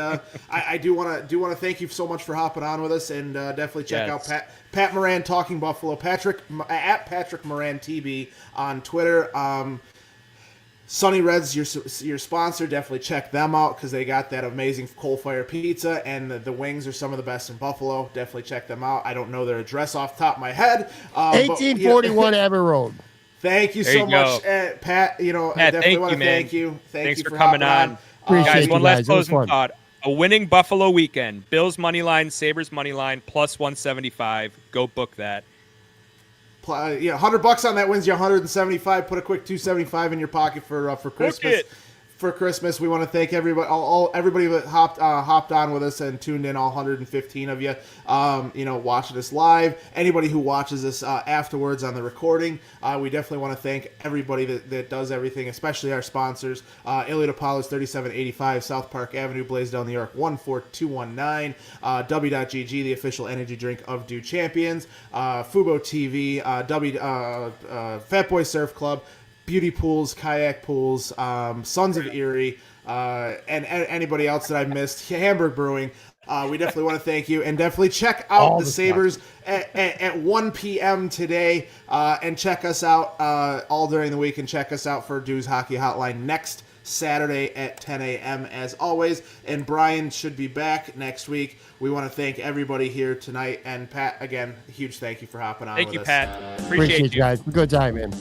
I do want to thank you so much for hopping on with us, and definitely check out Pat Moran Talking Buffalo, at Patrick Moran TB on Twitter. Sunny Reds, your sponsor. Definitely check them out because they got that amazing coal fire pizza, and the wings are some of the best in Buffalo. Definitely check them out. I don't know their address off the top of my head. 1841 Abbey Road. Thank you so much, Pat. I definitely want to thank you. Thanks for coming on. Guys, one last closing thought. A winning Buffalo weekend. Bills money line, Sabres money line, plus 175. Go book that. $100 on that wins you 175. Put a quick 275 in your pocket for Christmas. For Christmas, we want to thank everybody, everybody that hopped on with us and tuned in. All 115 of you, watching us live. Anybody who watches us afterwards on the recording, we definitely want to thank everybody that does everything, especially our sponsors. Iliad Apollo's 3785 South Park Avenue, Blaisdell, New York 14219. W.GG, the official energy drink of Dew Champions. Fubo TV, Fat Boy Surf Club. Beauty Pools, Kayak Pools, Sons of Erie, and anybody else that I missed, Hamburg Brewing. We definitely want to thank you, and definitely check out the Sabres at 1 p.m. today, and check us out all during the week, and check us out for Dew's Hockey Hotline next Saturday at 10 a.m. as always. And Brian should be back next week. We want to thank everybody here tonight, and Pat, again, a huge thank you for hopping on with us. Thank you, Pat. Appreciate you guys. Good time, man.